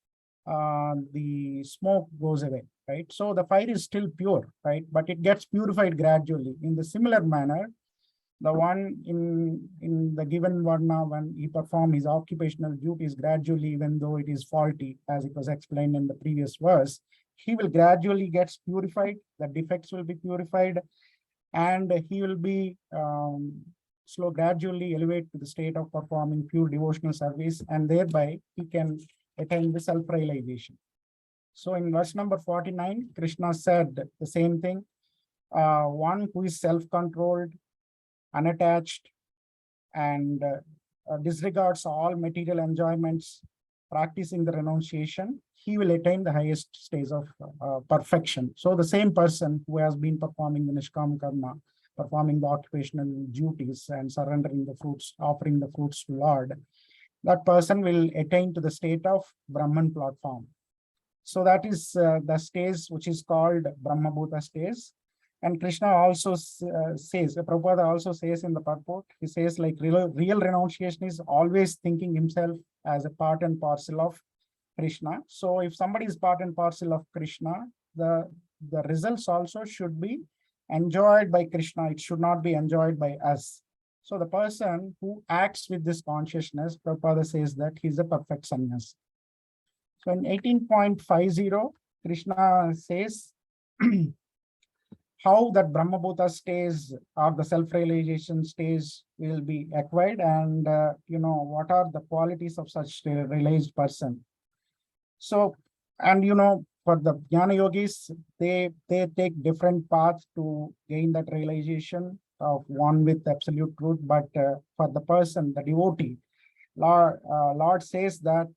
the smoke goes away, right? So the fire is still pure, right? But it gets purified gradually. In the similar manner, the one in the given varna, when he perform his occupational duties gradually, even though it is faulty, as it was explained in the previous verse, he will gradually gets purified, the defects will be purified, and he will be gradually elevate to the state of performing pure devotional service, and thereby he can attain the self-realization. So in verse number 49, Krishna said the same thing. One who is self-controlled, unattached, and disregards all material enjoyments, practicing the renunciation, he will attain the highest stage of perfection. So the same person who has been performing the Nishkam Karma, performing the occupational duties and surrendering the fruits, offering the fruits to Lord, that person will attain to the state of Brahman platform. So that is the stage which is called Brahmabhuta stage. And Krishna also says, Prabhupada also says in the purport, he says like real renunciation is always thinking himself as a part and parcel of Krishna. So if somebody is part and parcel of Krishna, the results also should be enjoyed by Krishna. It should not be enjoyed by us. So the person who acts with this consciousness, Prabhupada says that he's a perfect sannyasi. So in 18.50, Krishna says how that Brahmabhuta stage or the self-realization stage will be acquired, and what are the qualities of such a realized person. So, and for the Jnana Yogis, they take different paths to gain that realization of one with absolute truth. But for the person, the devotee, Lord says that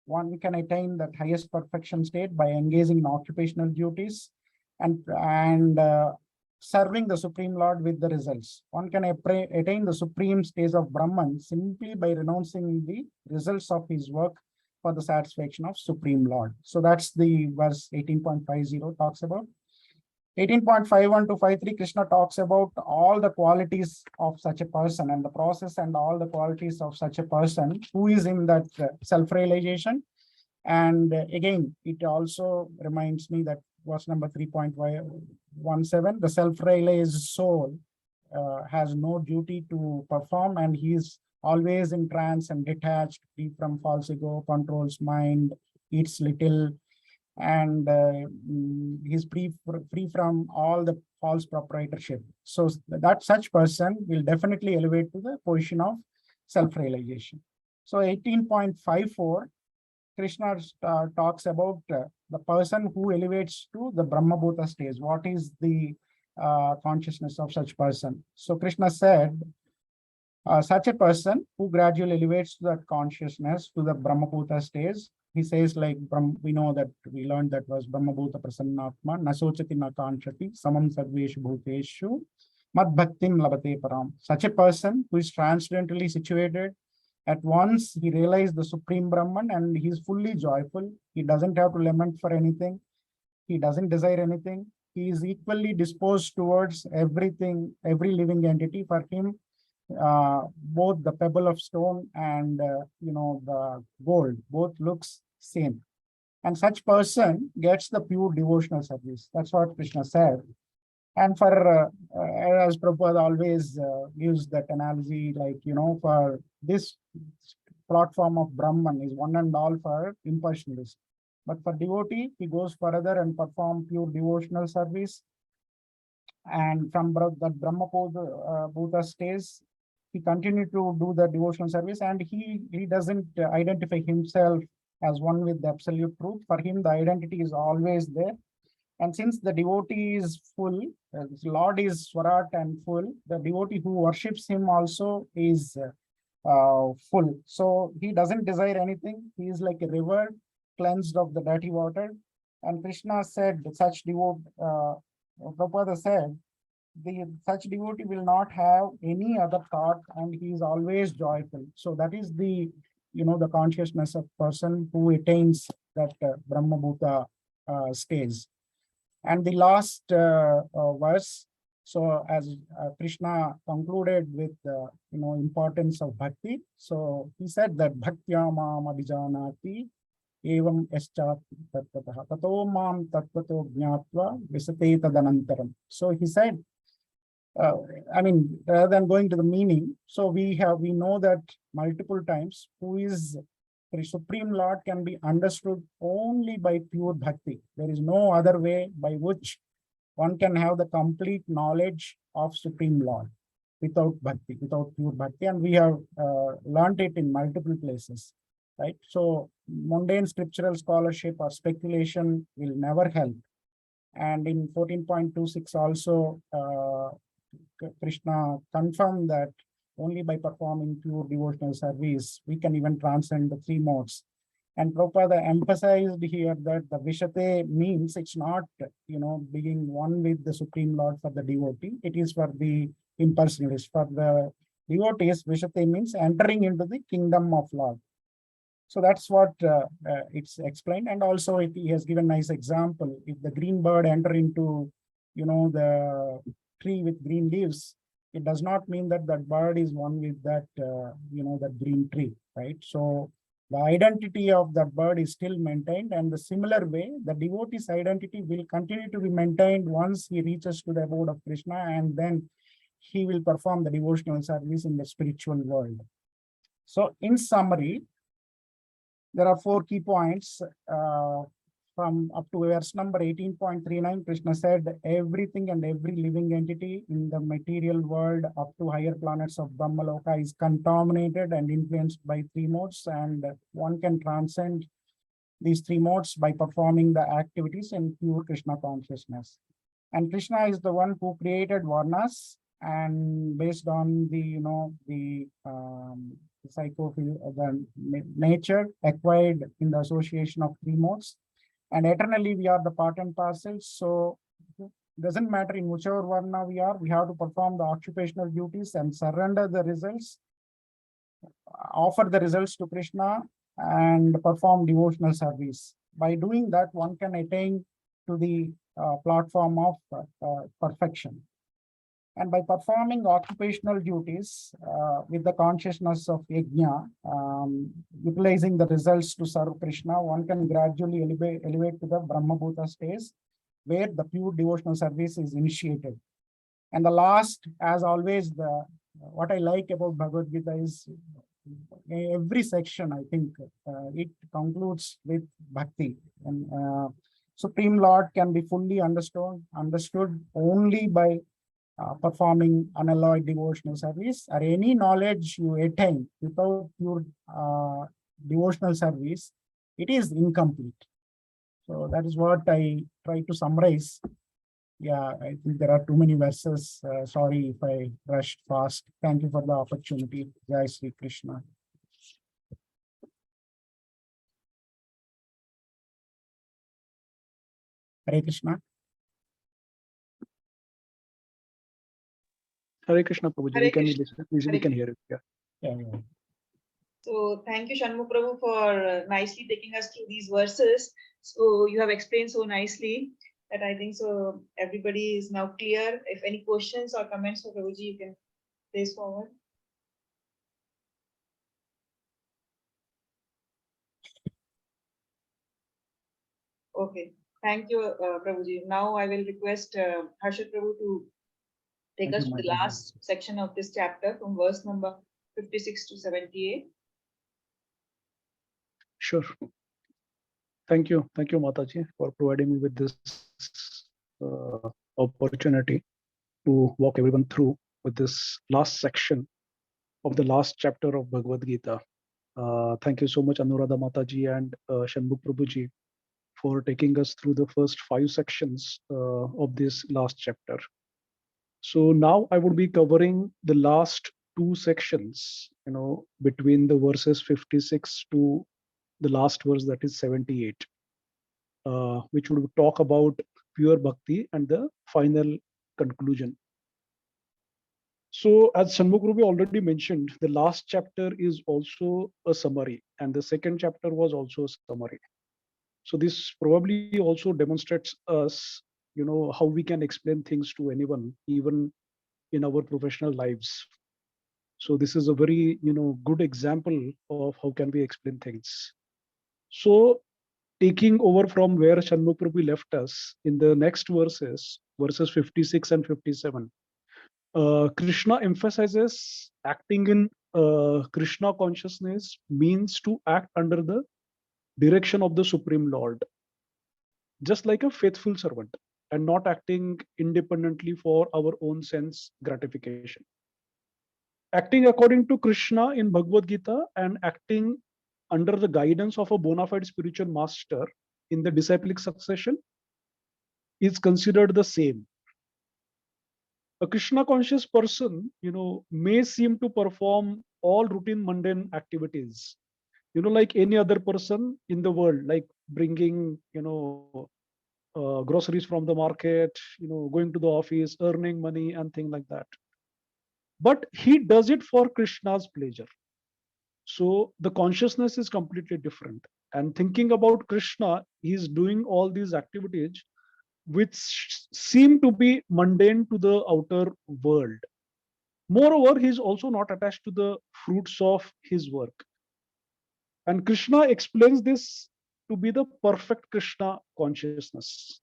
one can attain that highest perfection state by engaging in occupational duties and serving the Supreme Lord with the results. One can attain the supreme stage of Brahman simply by renouncing the results of his work for the satisfaction of Supreme Lord. So that's the verse 18.50 talks about. 18.51 to 53, Krishna talks about all the qualities of such a person and the process and all the qualities of such a person who is in that self-realization. And again, it also reminds me that verse number 3.17, the self-realized soul has no duty to perform, and he is always in trance and detached, free from false ego, controls mind, eats little, and he's free from all the false proprietorship. So that such person will definitely elevate to the position of self-realization. So 18.54, Krishna talks about the person who elevates to the Brahmabhuta stage. What is the consciousness of such person? So Krishna said, such a person who gradually elevates that consciousness to the Brahmabhuta stage, he says like, we know that we learned that was Brahmabhuta Prasannatma, Nasochati na kanchati, samam sarveshu bhuteshu, mad bhaktim labate param. Such a person who is transcendentally situated, at once he realized the Supreme Brahman and he is fully joyful. He doesn't have to lament for anything. He doesn't desire anything. He is equally disposed towards everything, every living entity. For him, both the pebble of stone and the gold both looks same, and such person gets the pure devotional service. That's what Krishna said. And for as Prabhupada always gives that analogy, like for this platform of Brahman is one and all for impersonalist, but for devotee he goes further and perform pure devotional service, and from that Brahmabhuta stage he continued to do the devotional service, and he doesn't identify himself as one with the absolute truth. For him, the identity is always there. And since the devotee is full, Lord is Swarat and full, the devotee who worships him also is full. So he doesn't desire anything. He is like a river cleansed of the dirty water. And Krishna said, such devotee, Prabhupada said, such devotee will not have any other thought and he is always joyful. So that is the, the consciousness of person who attains that Brahma Bhuta stage. And the last verse, so as Krishna concluded with importance of bhakti. So he said that bhaktya mam abhijanati evam eschat tattvatah tato mam tattvato jnatva visate tadanantaram. So he said, I mean, rather than going to the meaning, so we know that multiple times who is the Supreme Lord can be understood only by pure bhakti. There is no other way by which one can have the complete knowledge of Supreme Lord without bhakti, without pure bhakti. And we have learned it in multiple places, right? So mundane scriptural scholarship or speculation will never help. And in 14.26 also, Krishna confirmed that only by performing pure devotional service, we can even transcend the three modes. And Prabhupada emphasized here that the Vishate means it's not, being one with the Supreme Lord for the devotee. It is for the impersonalist. For the devotees, Vishate means entering into the kingdom of Lord. So that's what it's explained. And also he has given nice example. If the green bird enter into, the tree with green leaves, it does not mean that that bird is one with that, that green tree, right? So the identity of that bird is still maintained. And the similar way, the devotee's identity will continue to be maintained once he reaches to the abode of Krishna, and then he will perform the devotional service in the spiritual world. So in summary, there are 4 key points from up to verse number 18.39. Krishna said, everything and every living entity in the material world up to higher planets of Brahmaloka is contaminated and influenced by 3 modes, and one can transcend these 3 modes by performing the activities in pure Krishna consciousness. And Krishna is the one who created varnas, and based on the, the nature acquired in the association of 3 modes, and eternally we are the part and parcel. So it doesn't matter in whichever varna we are, we have to perform the occupational duties and surrender the results, offer the results to Krishna, and perform devotional service. By doing that, one can attain to the platform of perfection. And by performing occupational duties with the consciousness of yajna, utilizing the results to serve Krishna, one can gradually elevate to the Brahma Bhuta stage, where the pure devotional service is initiated. And the last, as always, what I like about Bhagavad Gita is every section, I think, it concludes with bhakti. And Supreme Lord can be fully understood only by performing unalloyed devotional service, or any knowledge you attain without pure devotional service, it is incomplete. So that is what I try to summarize. Yeah, I think there are too many verses. Sorry if I rushed fast. Thank you for the opportunity. Jai Sri Krishna. Hare Krishna. Hare Krishna, Prabhuji. Hare We can Krishna. listen. We can hear it. Yeah. Yeah. So thank you, Shanmu Prabhu, for nicely taking us through these verses. So you have explained so nicely that I think so everybody is now clear. If any questions or comments for Prabhuji, you can place forward. Okay, thank you, Prabhuji. Now I will request Harshit Prabhu to take us to the last section of this chapter from verse number 56 to 78. Sure. Thank you, Mataji, for providing me with this opportunity to walk everyone through with this last section of the last chapter of Bhagavad Gita. Thank you so much, Anuradha Mataji and Shanmukh Prabhuji, for taking us through the first 5 sections of this last chapter. So now I would be covering the last 2 sections, between the verses 56 to the last verse, that is 78, which would talk about pure bhakti and the final conclusion So as Shanmugh Ruby already mentioned, the last chapter is also a summary, and the second chapter was also a summary. So this probably also demonstrates us, how we can explain things to anyone, even in our professional lives. So this is a very, good example of how can we explain things. So taking over from where Shanmugh Prabhu left us in the next verses 56 and 57, Krishna emphasizes acting in Krishna consciousness means to act under the direction of the Supreme Lord, just like a faithful servant, and not acting independently for our own sense gratification. Acting according to Krishna in Bhagavad Gita and acting under the guidance of a bona fide spiritual master in the disciplic succession is considered the same. A Krishna conscious person, may seem to perform all routine mundane activities, like any other person in the world, like bringing, groceries from the market, going to the office, earning money, and things like that. But he does it for Krishna's pleasure. So the consciousness is completely different. And thinking about Krishna, he's doing all these activities which seem to be mundane to the outer world. Moreover, he is also not attached to the fruits of his work. And Krishna explains this to be the perfect Krishna consciousness.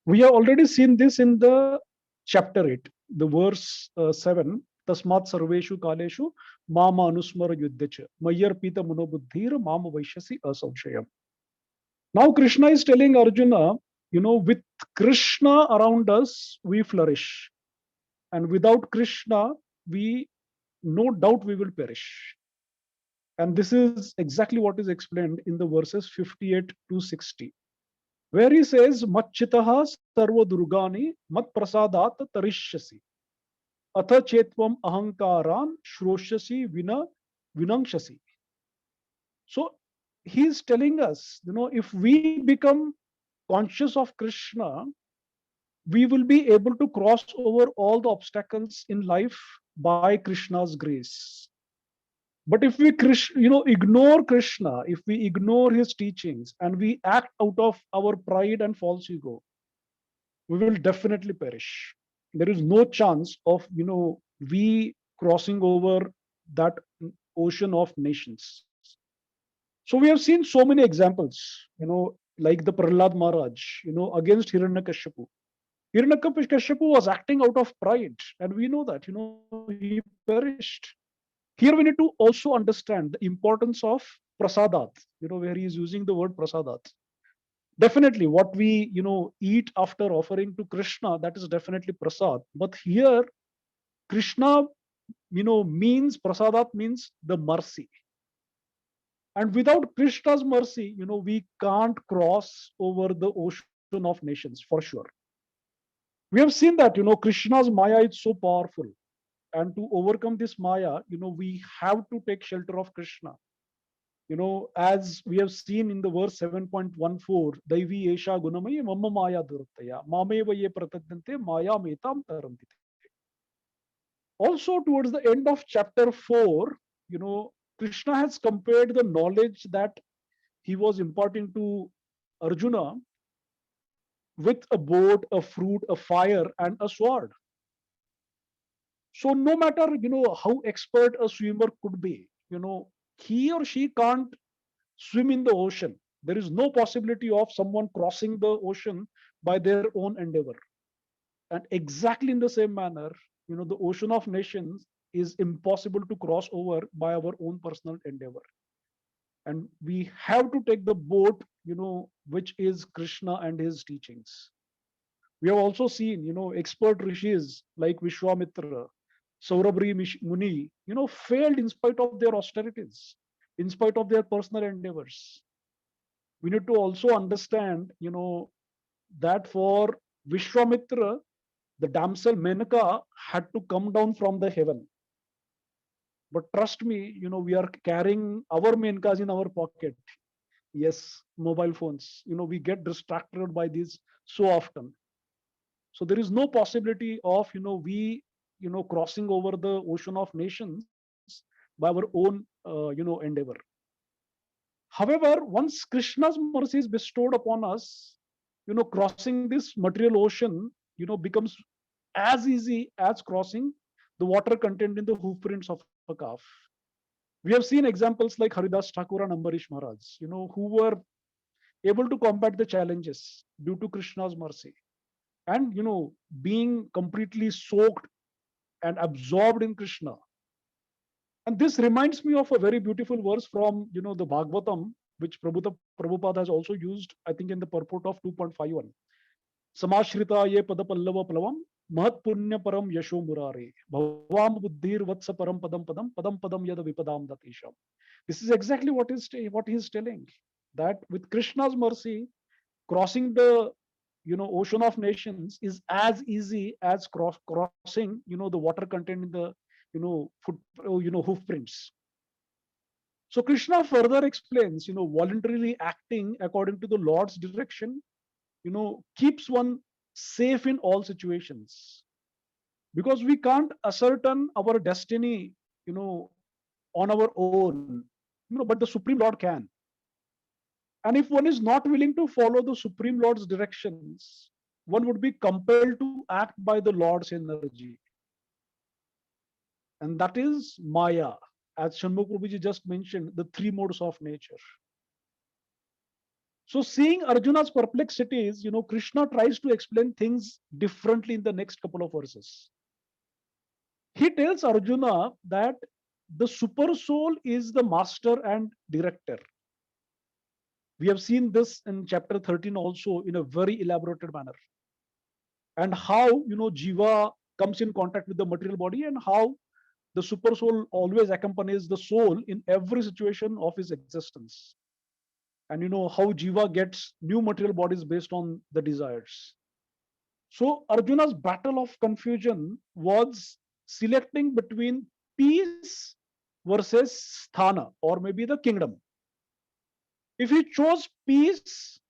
We have already seen this in the chapter 8, the verse 7. Tasmat sarveshu kaleshu mama anusmara yuddhacha mayar pita manobuddhir mama vaishyasi asavshayam. Now Krishna is telling Arjuna, with Krishna around us, we flourish. And without Krishna, we no doubt we will perish. And this is exactly what is explained in the verses 58 to 60, where he says, Machitaha sarva durgani mat prasadat tarishyasi. Atha chetvam ahankaran shroshasi vinangshasi. So he's telling us, if we become conscious of Krishna, we will be able to cross over all the obstacles in life by Krishna's grace. But if we ignore Krishna, if we ignore his teachings and we act out of our pride and false ego, we will definitely perish. There is no chance of we crossing over that ocean of nations. So we have seen so many examples, like the Prahlad Maharaj, against Hiranyakashipu. Hiranyakashipu was acting out of pride, and we know that, he perished. Here we need to also understand the importance of prasadat, where he is using the word prasadat. Definitely what we, eat after offering to Krishna, that is definitely prasad. But here, Krishna, means prasadat means the mercy. And without Krishna's mercy, we can't cross over the ocean of nations for sure. We have seen that, Krishna's Maya is so powerful. And to overcome this Maya, we have to take shelter of Krishna. As we have seen in the verse 7.14, Daivi Esha Gunamaya Mama Maya Durtaya, Mameva Ye Pratadante Maya Metam Tarantite. Also, towards the end of chapter 4, Krishna has compared the knowledge that he was imparting to Arjuna with a boat, a fruit, a fire, and a sword. So no matter, how expert a swimmer could be, he or she can't swim in the ocean. There is no possibility of someone crossing the ocean by their own endeavor. And exactly in the same manner, the ocean of nations is impossible to cross over by our own personal endeavor. And we have to take the boat, which is Krishna and his teachings. We have also seen, expert rishis like Vishwamitra, Saurabri Muni, failed in spite of their austerities, in spite of their personal endeavors. We need to also understand, that for Vishwamitra, the damsel Menaka had to come down from the heaven. But trust me, we are carrying our Menakas in our pocket. Yes, mobile phones. We get distracted by these so often. So there is no possibility of, we crossing over the ocean of nations by our own, endeavor. However, once Krishna's mercy is bestowed upon us, crossing this material ocean, becomes as easy as crossing the water contained in the hoof prints of a calf. We have seen examples like Haridas Thakur and Ambarish Maharaj, who were able to combat the challenges due to Krishna's mercy. And, being completely soaked and absorbed in Krishna. And this reminds me of a very beautiful verse from, the Bhagavatam, which Prabhupada has also used, I think, in the purport of 2.51. Samashrita ye padapallava plavam mahat punya param yasho murare bhavam buddhir vatsa param padam padam yada vipadam datisham. This is exactly what he is telling, that with Krishna's mercy, crossing the ocean of nations is as easy as crossing the water contained in the hoof prints. So Krishna further explains, voluntarily acting according to the Lord's direction, keeps one safe in all situations, because we can't ascertain our destiny, on our own, but the Supreme Lord can. And if one is not willing to follow the Supreme Lord's directions, one would be compelled to act by the Lord's energy. And that is Maya, as Shanmugh Prabhuji just mentioned, the three modes of nature. So seeing Arjuna's perplexities, Krishna tries to explain things differently in the next couple of verses. He tells Arjuna that the super soul is the master and director. We have seen this in chapter 13 also in a very elaborated manner. And how, Jiva comes in contact with the material body, and how the super soul always accompanies the soul in every situation of his existence. And how Jiva gets new material bodies based on the desires. So Arjuna's battle of confusion was selecting between peace versus sthana, or maybe the kingdom. If he chose peace,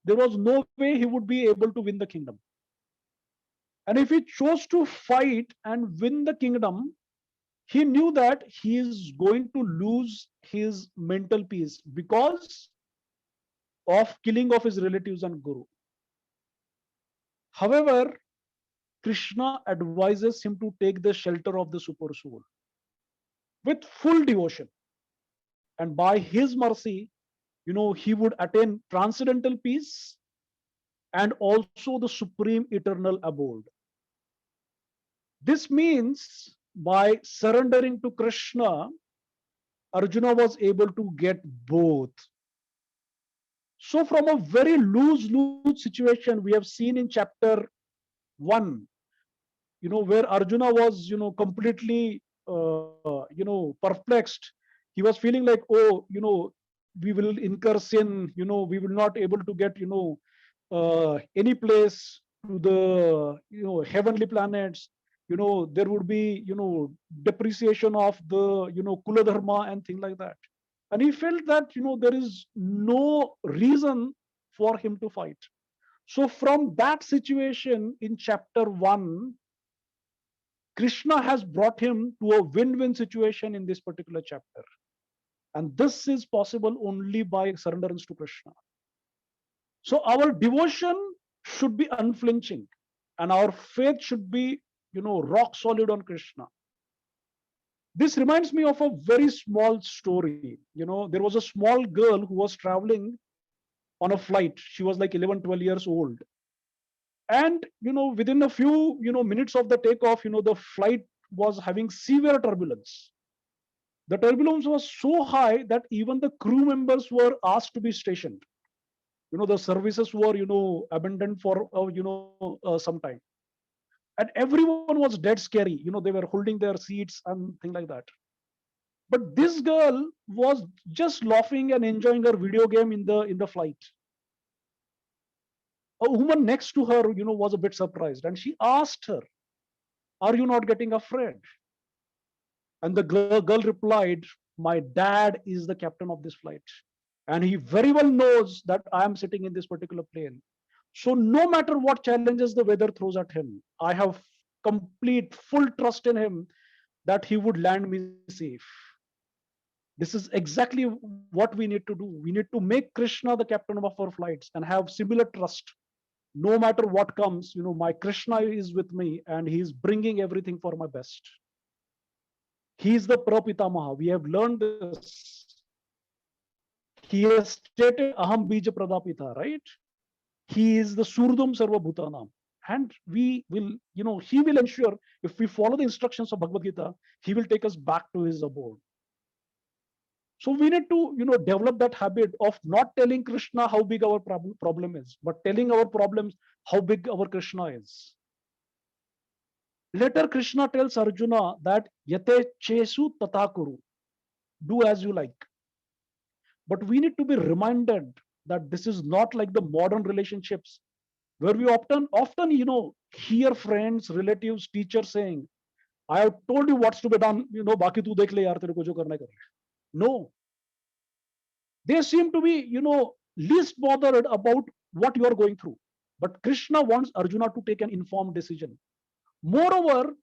there was no way he would be able to win the kingdom. And if he chose to fight and win the kingdom, he knew that he is going to lose his mental peace because of killing of his relatives and guru. However, Krishna advises him to take the shelter of the super soul with full devotion. And by his mercy, he would attain transcendental peace and also the supreme eternal abode. This means by surrendering to Krishna, Arjuna was able to get both. So from a very lose-lose situation we have seen in chapter 1, where Arjuna was, completely, perplexed. He was feeling like, oh, we will incur sin, we will not able to get, any place to the, heavenly planets. There would be, depreciation of the, Kula Dharma and things like that. And he felt that, there is no reason for him to fight. So from that situation in chapter 1, Krishna has brought him to a win-win situation in this particular chapter. And this is possible only by surrenderance to Krishna. So our devotion should be unflinching, and our faith should be, rock solid on Krishna. This reminds me of a very small story. There was a small girl who was traveling on a flight. She was like 11, 12 years old. And, within a few, minutes of the takeoff, the flight was having severe turbulence. The turbulence was so high that even the crew members were asked to be stationed. The services were, abandoned for, some time. And everyone was dead scary. They were holding their seats and things like that. But this girl was just laughing and enjoying her video game in the flight. A woman next to her, was a bit surprised, and she asked her, "Are you not getting afraid?" And the girl replied, "My dad is the captain of this flight, and he very well knows that I am sitting in this particular plane. So no matter what challenges the weather throws at him, I have complete, full trust in him that he would land me safe. This is exactly what we need to do. We need to make Krishna the captain of our flights and have similar trust. No matter what comes, my Krishna is with me and he is bringing everything for my best. He is the Prapitamaha. We have learned this. He has stated Aham Bija Pradapita, right? He is the Surdam Sarva Bhutanam. And we will, he will ensure, if we follow the instructions of Bhagavad Gita, he will take us back to his abode. So we need to, develop that habit of not telling Krishna how big our problem is, but telling our problems how big our Krishna is. Later, Krishna tells Arjuna that Yate Chesu Tatakuru, do as you like. But we need to be reminded that this is not like the modern relationships where we often, hear friends, relatives, teachers saying, I have told you what's to be done, baki tu dekh le yaar, tere ko jo karna hai kar le. No. They seem to be, least bothered about what you are going through. But Krishna wants Arjuna to take an informed decision. Moreover,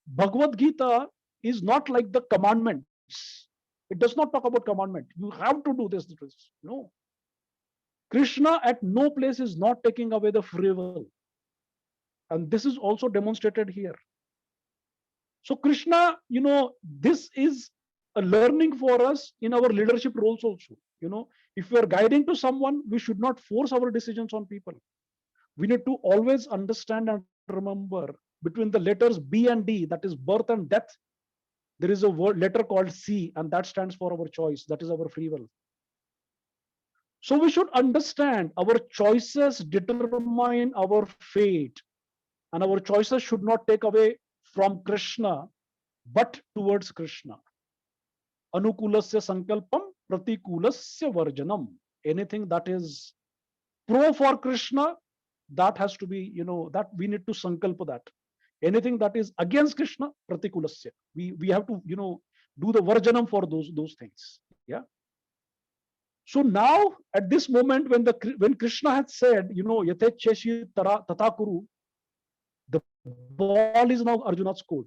Bhagavad Gita is not like the commandments. It does not talk about commandment. You have to do this. No. Krishna at no place is not taking away the free will. And this is also demonstrated here. So Krishna, this is a learning for us in our leadership roles also. If we are guiding to someone, we should not force our decisions on people. We need to always understand and remember between the letters B and D, that is birth and death, there is a letter called C, and that stands for our choice. That is our free will. So we should understand our choices determine our fate, and our choices should not take away from Krishna, but towards Krishna. Anukulasya sankalpam, pratikulasya varjanam. Anything that is pro for Krishna, that has to be, that we need to sankalpa that. Anything that is against Krishna, pratikulasya. We have to, do the varjanam for those things. Yeah. So now, at this moment, when Krishna had said, yate cheshi tatakuru, the ball is now Arjuna's court.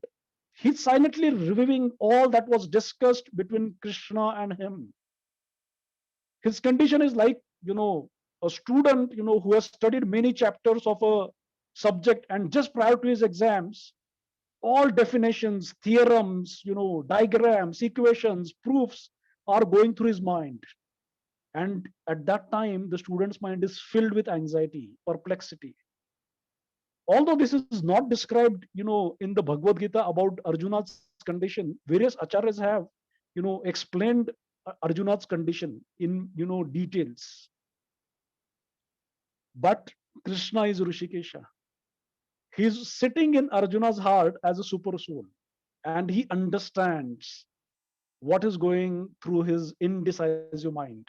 He's silently reviewing all that was discussed between Krishna and him. His condition is like, a student, who has studied many chapters of a subject, and just prior to his exams, all definitions, theorems, diagrams, equations, proofs are going through his mind. And at that time, the student's mind is filled with anxiety, perplexity. Although this is not described, in the Bhagavad Gita about Arjuna's condition, various acharyas have, explained Arjuna's condition in, details. But Krishna is Rishikesha. He's sitting in Arjuna's heart as a super soul, and he understands what is going through his indecisive mind.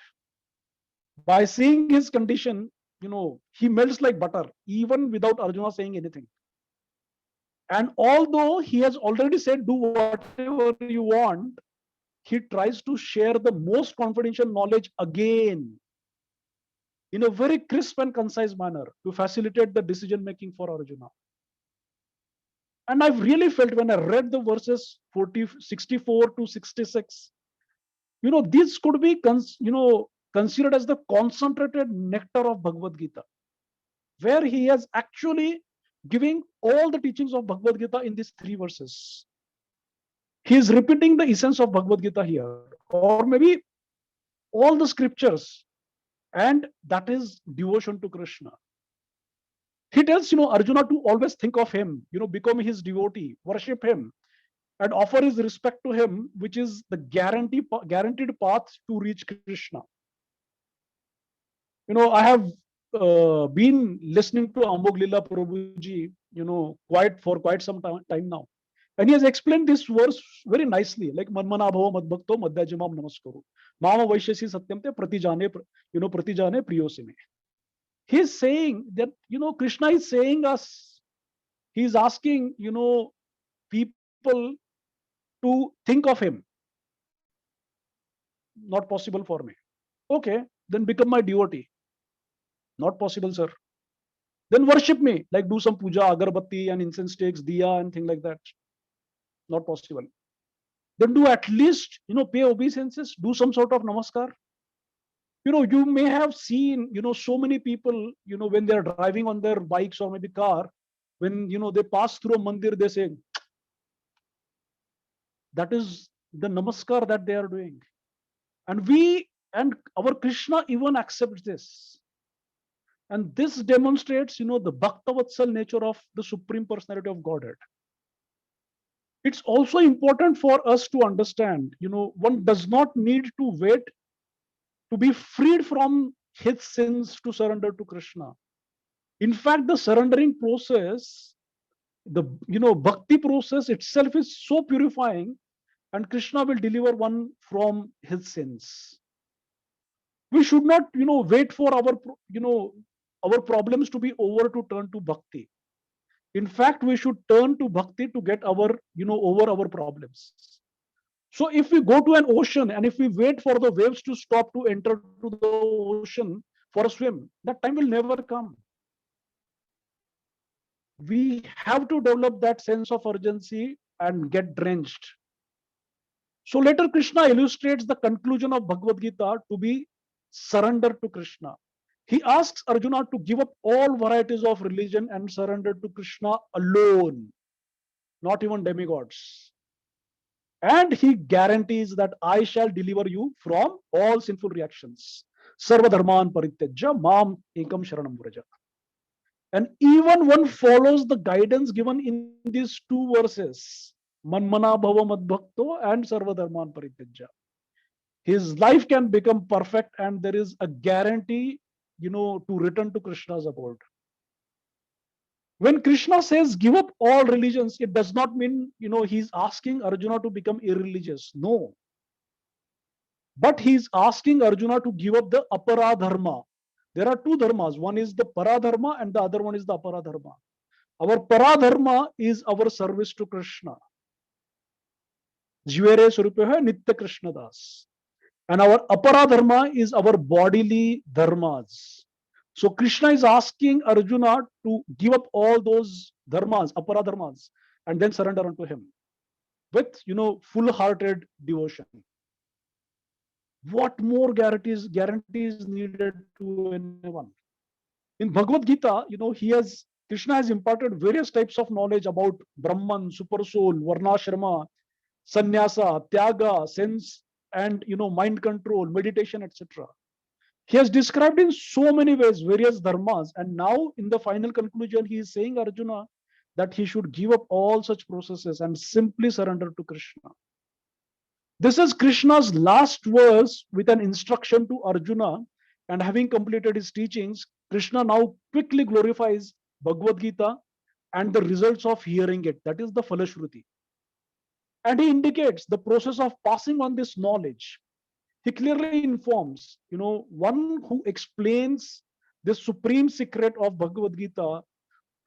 By seeing his condition, he melts like butter, even without Arjuna saying anything. And although he has already said, do whatever you want, he tries to share the most confidential knowledge again in a very crisp and concise manner to facilitate the decision making for Arjuna. And I've really felt when I read the verses 64 to 66, this could be, considered as the concentrated nectar of Bhagavad Gita, where he has actually giving all the teachings of Bhagavad Gita in these 3 verses. He is repeating the essence of Bhagavad Gita here, or maybe all the scriptures, and that is devotion to Krishna. He tells, Arjuna to always think of him, become his devotee, worship him, and offer his respect to him, which is the guaranteed path to reach Krishna. I have been listening to Ambog Lila Prabhuji, for quite some time now. And he has explained this verse very nicely, like Manmana bhava madbhakto madhyajamam namaskaru. Mama vaishyasi satyam te pratijane priyosime. He's saying that, Krishna is saying us, he's asking, people to think of him. Not possible for me. Okay, then become my devotee. Not possible, sir. then worship me, like do some puja, agarbatti and incense sticks, diya and thing like that. Not possible. Then do at least, pay obeisances, do some sort of namaskar. You may have seen, so many people, when they're driving on their bikes or maybe car, when, they pass through a mandir, they say, that is the namaskar that they are doing. And our Krishna even accepts this. And this demonstrates, the Bhaktavatsal nature of the Supreme Personality of Godhead. It's also important for us to understand, one does not need to wait to be freed from his sins to surrender to Krishna. In fact, the surrendering process, the bhakti process itself is so purifying, and Krishna will deliver one from his sins. We should not, wait for our problems to be over to turn to bhakti. In fact, we should turn to bhakti to get over our problems. So if we go to an ocean and if we wait for the waves to stop to enter to the ocean for a swim, that time will never come. We have to develop that sense of urgency and get drenched. So later Krishna illustrates the conclusion of Bhagavad Gita to be surrender to Krishna. He asks Arjuna to give up all varieties of religion and surrender to Krishna alone, not even demigods. And he guarantees that I shall deliver you from all sinful reactions. Sarva dharman parityajya mam ekam sharanam vraja. And even one follows the guidance given in these two verses, manmana bhava madbhakto and sarva dharman parityajya, his life can become perfect, and there is a guarantee, to return to Krishna's abode. When Krishna says give up all religions, it does not mean, he's asking Arjuna to become irreligious. No. But he's asking Arjuna to give up the aparadharma. There are two dharmas. One is the paradharma and the other one is the aparadharma. Our paradharma is our service to Krishna. Jivere Surupya Nitya Krishna Das. And our aparadharma is our bodily dharmas. So Krishna is asking Arjuna to give up all those dharmas, aparadharmas, and then surrender unto him with, full-hearted devotion. What more guarantees needed to anyone? In Bhagavad Gita, Krishna has imparted various types of knowledge about Brahman, Super Soul, Varnashrama, Sannyasa, Tyaga, sense, and mind control, meditation, etc. He has described in so many ways various dharmas, and now in the final conclusion, he is saying Arjuna that he should give up all such processes and simply surrender to Krishna. This is Krishna's last verse with an instruction to Arjuna, and having completed his teachings, Krishna now quickly glorifies Bhagavad Gita and the results of hearing it, that is the Falashruti. And he indicates the process of passing on this knowledge. He clearly informs, one who explains the supreme secret of Bhagavad Gita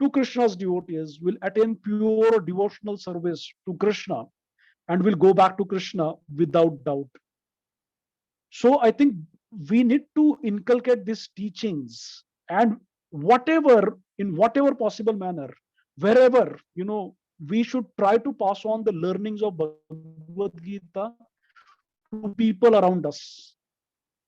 to Krishna's devotees will attain pure devotional service to Krishna and will go back to Krishna without doubt. So I think we need to inculcate these teachings, and in whatever possible manner, wherever, we should try to pass on the learnings of Bhagavad Gita to people around us.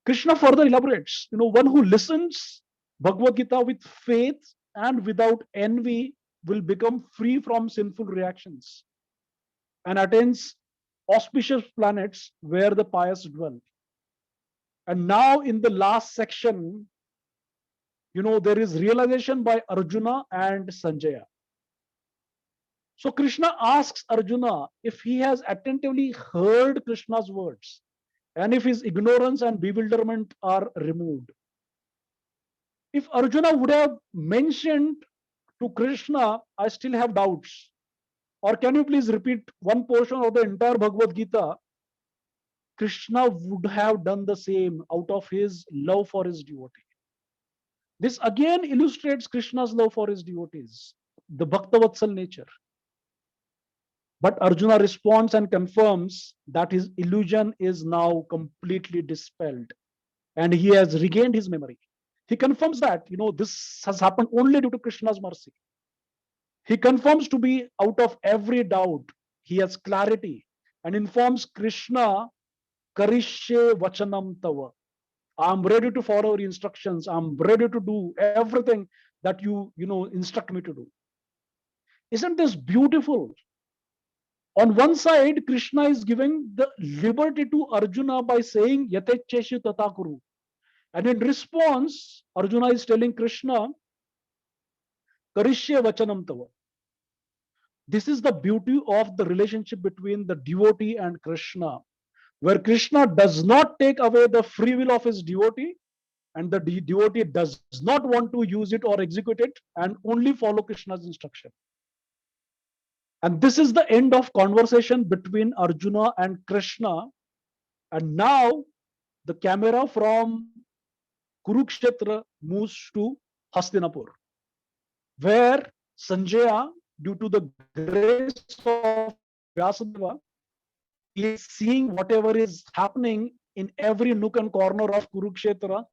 Krishna further elaborates, one who listens Bhagavad Gita with faith and without envy will become free from sinful reactions and attains auspicious planets where the pious dwell. And now in the last section, there is realization by Arjuna and Sanjaya. So Krishna asks Arjuna if he has attentively heard Krishna's words and if his ignorance and bewilderment are removed. If Arjuna would have mentioned to Krishna, I still have doubts, or can you please repeat one portion of the entire Bhagavad Gita, Krishna would have done the same out of his love for his devotee. This again illustrates Krishna's love for his devotees, the Bhaktavatsal nature. But Arjuna responds and confirms that his illusion is now completely dispelled and he has regained his memory. He confirms that, this has happened only due to Krishna's mercy. He confirms to be out of every doubt. He has clarity and informs Krishna, Karishye Vachanam Tava. I'm ready to follow your instructions. I'm ready to do everything that you instruct me to do. Isn't this beautiful? On one side, Krishna is giving the liberty to Arjuna by saying Yatecheshu Tatakuru. And in response, Arjuna is telling Krishna, Karishye Vachanam Tava. This is the beauty of the relationship between the devotee and Krishna, where Krishna does not take away the free will of his devotee, and the devotee does not want to use it or execute it and only follow Krishna's instruction. And this is the end of conversation between Arjuna and Krishna. And now the camera from Kurukshetra moves to Hastinapur, where Sanjaya, due to the grace of Vyasadeva, is seeing whatever is happening in every nook and corner of Kurukshetra,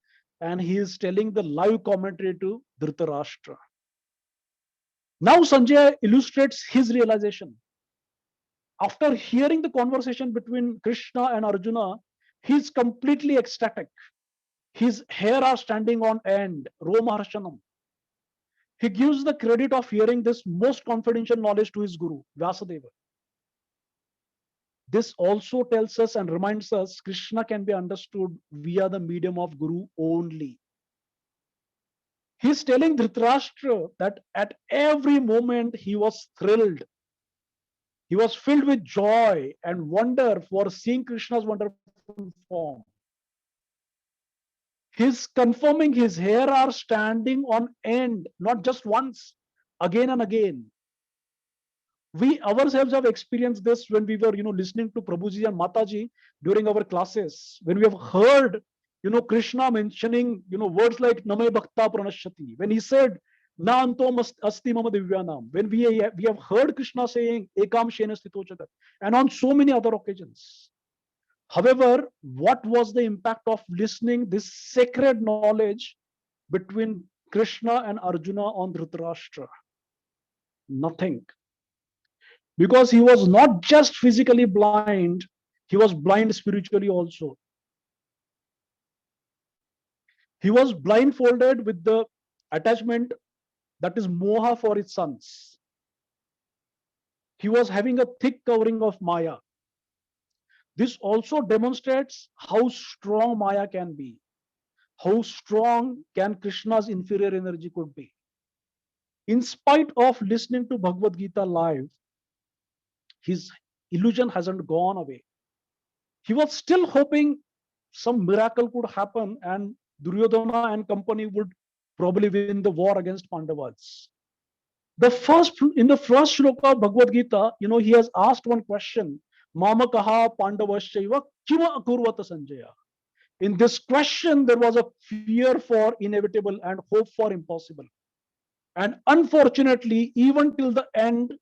and he is telling the live commentary to Dhritarashtra. Now Sanjaya illustrates his realization. After hearing the conversation between Krishna and Arjuna, he is completely ecstatic. His hair are standing on end, Romaharshanam. He gives the credit of hearing this most confidential knowledge to his guru, Vyasadeva. This also tells us and reminds us Krishna can be understood via the medium of guru only. He's telling Dhritarashtra that at every moment he was thrilled. He was filled with joy and wonder for seeing Krishna's wonderful form. He's confirming his hair are standing on end, not just once, again and again. We ourselves have experienced this when we were, listening to Prabhuji and Mataji during our classes, when we have heard, Krishna mentioning, words like Name Bhakta Pranashyati. When he said, Na antom asti mama divyanam. When we have heard Krishna saying, Ekam shena sthito jagat, and on so many other occasions. However, what was the impact of listening this sacred knowledge between Krishna and Arjuna on Dhritarashtra? Nothing. Because he was not just physically blind, he was blind spiritually also. He was blindfolded with the attachment that is moha for his sons. He was having a thick covering of Maya. This also demonstrates how strong Maya can be. How strong can Krishna's inferior energy could be. In spite of listening to Bhagavad Gita live, his illusion hasn't gone away. He was still hoping some miracle could happen and Duryodhana and company would probably win the war against Pandavas. In the first shloka of Bhagavad Gita, he has asked one question, Mama kaha Pandavasyaiva kima akurvata Sanjaya. In this question, there was a fear for inevitable and hope for impossible. And unfortunately, even till the end,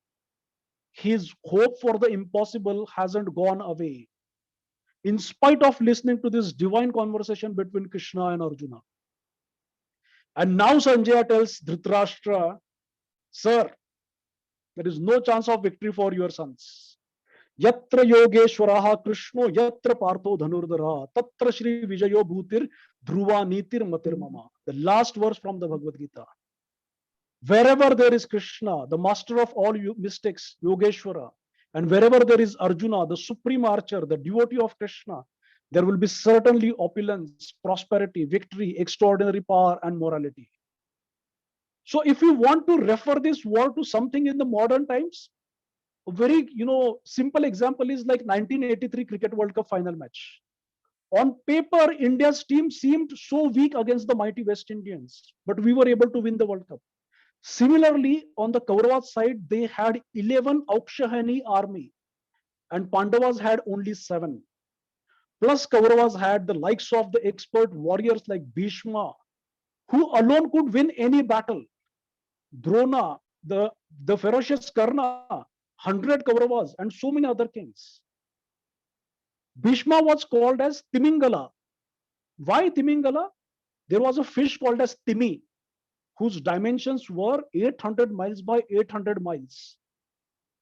his hope for the impossible hasn't gone away, in spite of listening to this divine conversation between Krishna and Arjuna. And now Sanjaya tells Dhritarashtra, sir, there is no chance of victory for your sons. Yatra yogeshwaraha Krishno yatra partho dhanurdara tatra shri vijayo bhutir dhruva nitir matir mama. The last verse from the Bhagavad Gita. Wherever there is Krishna, the master of all mystics, Yogeshwara, and wherever there is Arjuna, the supreme archer, the devotee of Krishna, there will be certainly opulence, prosperity, victory, extraordinary power, and morality. So if you want to refer this word to something in the modern times, a very simple example is like 1983 Cricket World Cup final match. On paper, India's team seemed so weak against the mighty West Indians, but we were able to win the World Cup. Similarly, on the Kauravas side, they had 11 Aukshahani army and Pandavas had only 7. Plus, Kauravas had the likes of the expert warriors like Bhishma, who alone could win any battle. Drona, the ferocious Karna, 100 Kauravas, and so many other kings. Bhishma was called as Timingala. Why Timingala? there was a fish called as Timi, whose dimensions were 800 miles by 800 miles.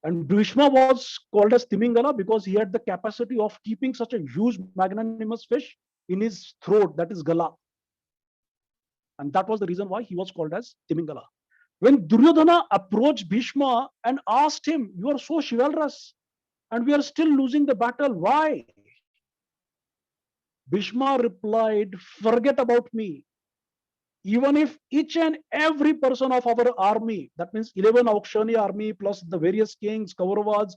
And Bhishma was called as Timingala because he had the capacity of keeping such a huge magnanimous fish in his throat, that is Gala. And that was the reason why he was called as Timingala. When Duryodhana approached Bhishma and asked him, "You are so chivalrous and we are still losing the battle. Why?" Bhishma replied, "Forget about me. Even if each and every person of our army, that means 11 Aukshani army plus the various kings, Kauravas,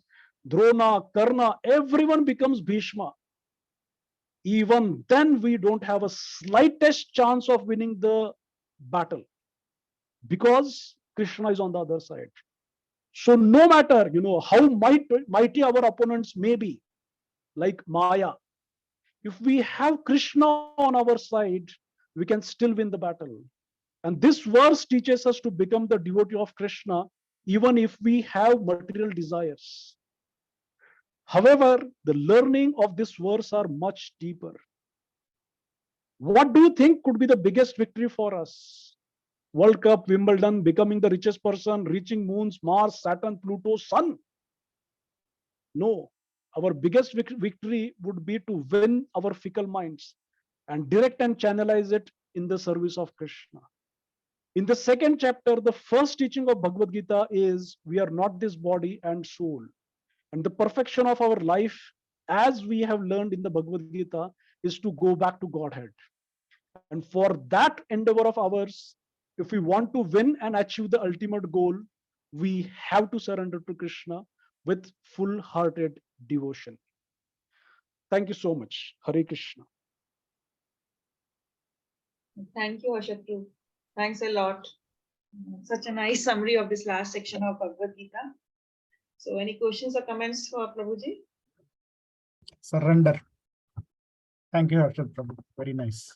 Drona, Karna, everyone becomes Bhishma. Even then we don't have a slightest chance of winning the battle because Krishna is on the other side. So no matter, how mighty our opponents may be, like Maya, if we have Krishna on our side, we can still win the battle. And this verse teaches us to become the devotee of Krishna, even if we have material desires. However, the learning of this verse are much deeper. What do you think could be the biggest victory for us? World Cup, Wimbledon, becoming the richest person, reaching moons, Mars, Saturn, Pluto, Sun? No. Our biggest victory would be to win our fickle minds and direct and channelize it in the service of Krishna. In the second chapter, the first teaching of Bhagavad Gita is we are not this body and soul. And the perfection of our life, as we have learned in the Bhagavad Gita, is to go back to Godhead. And for that endeavor of ours, if we want to win and achieve the ultimate goal, we have to surrender to Krishna with full-hearted devotion. Thank you so much. Hare Krishna. Thank you, Ashatru. Thanks a lot. Such a nice summary of this last section of Bhagavad Gita. So any questions or comments for Prabhuji? Surrender. Thank you, Harshad Prabhu. Very nice.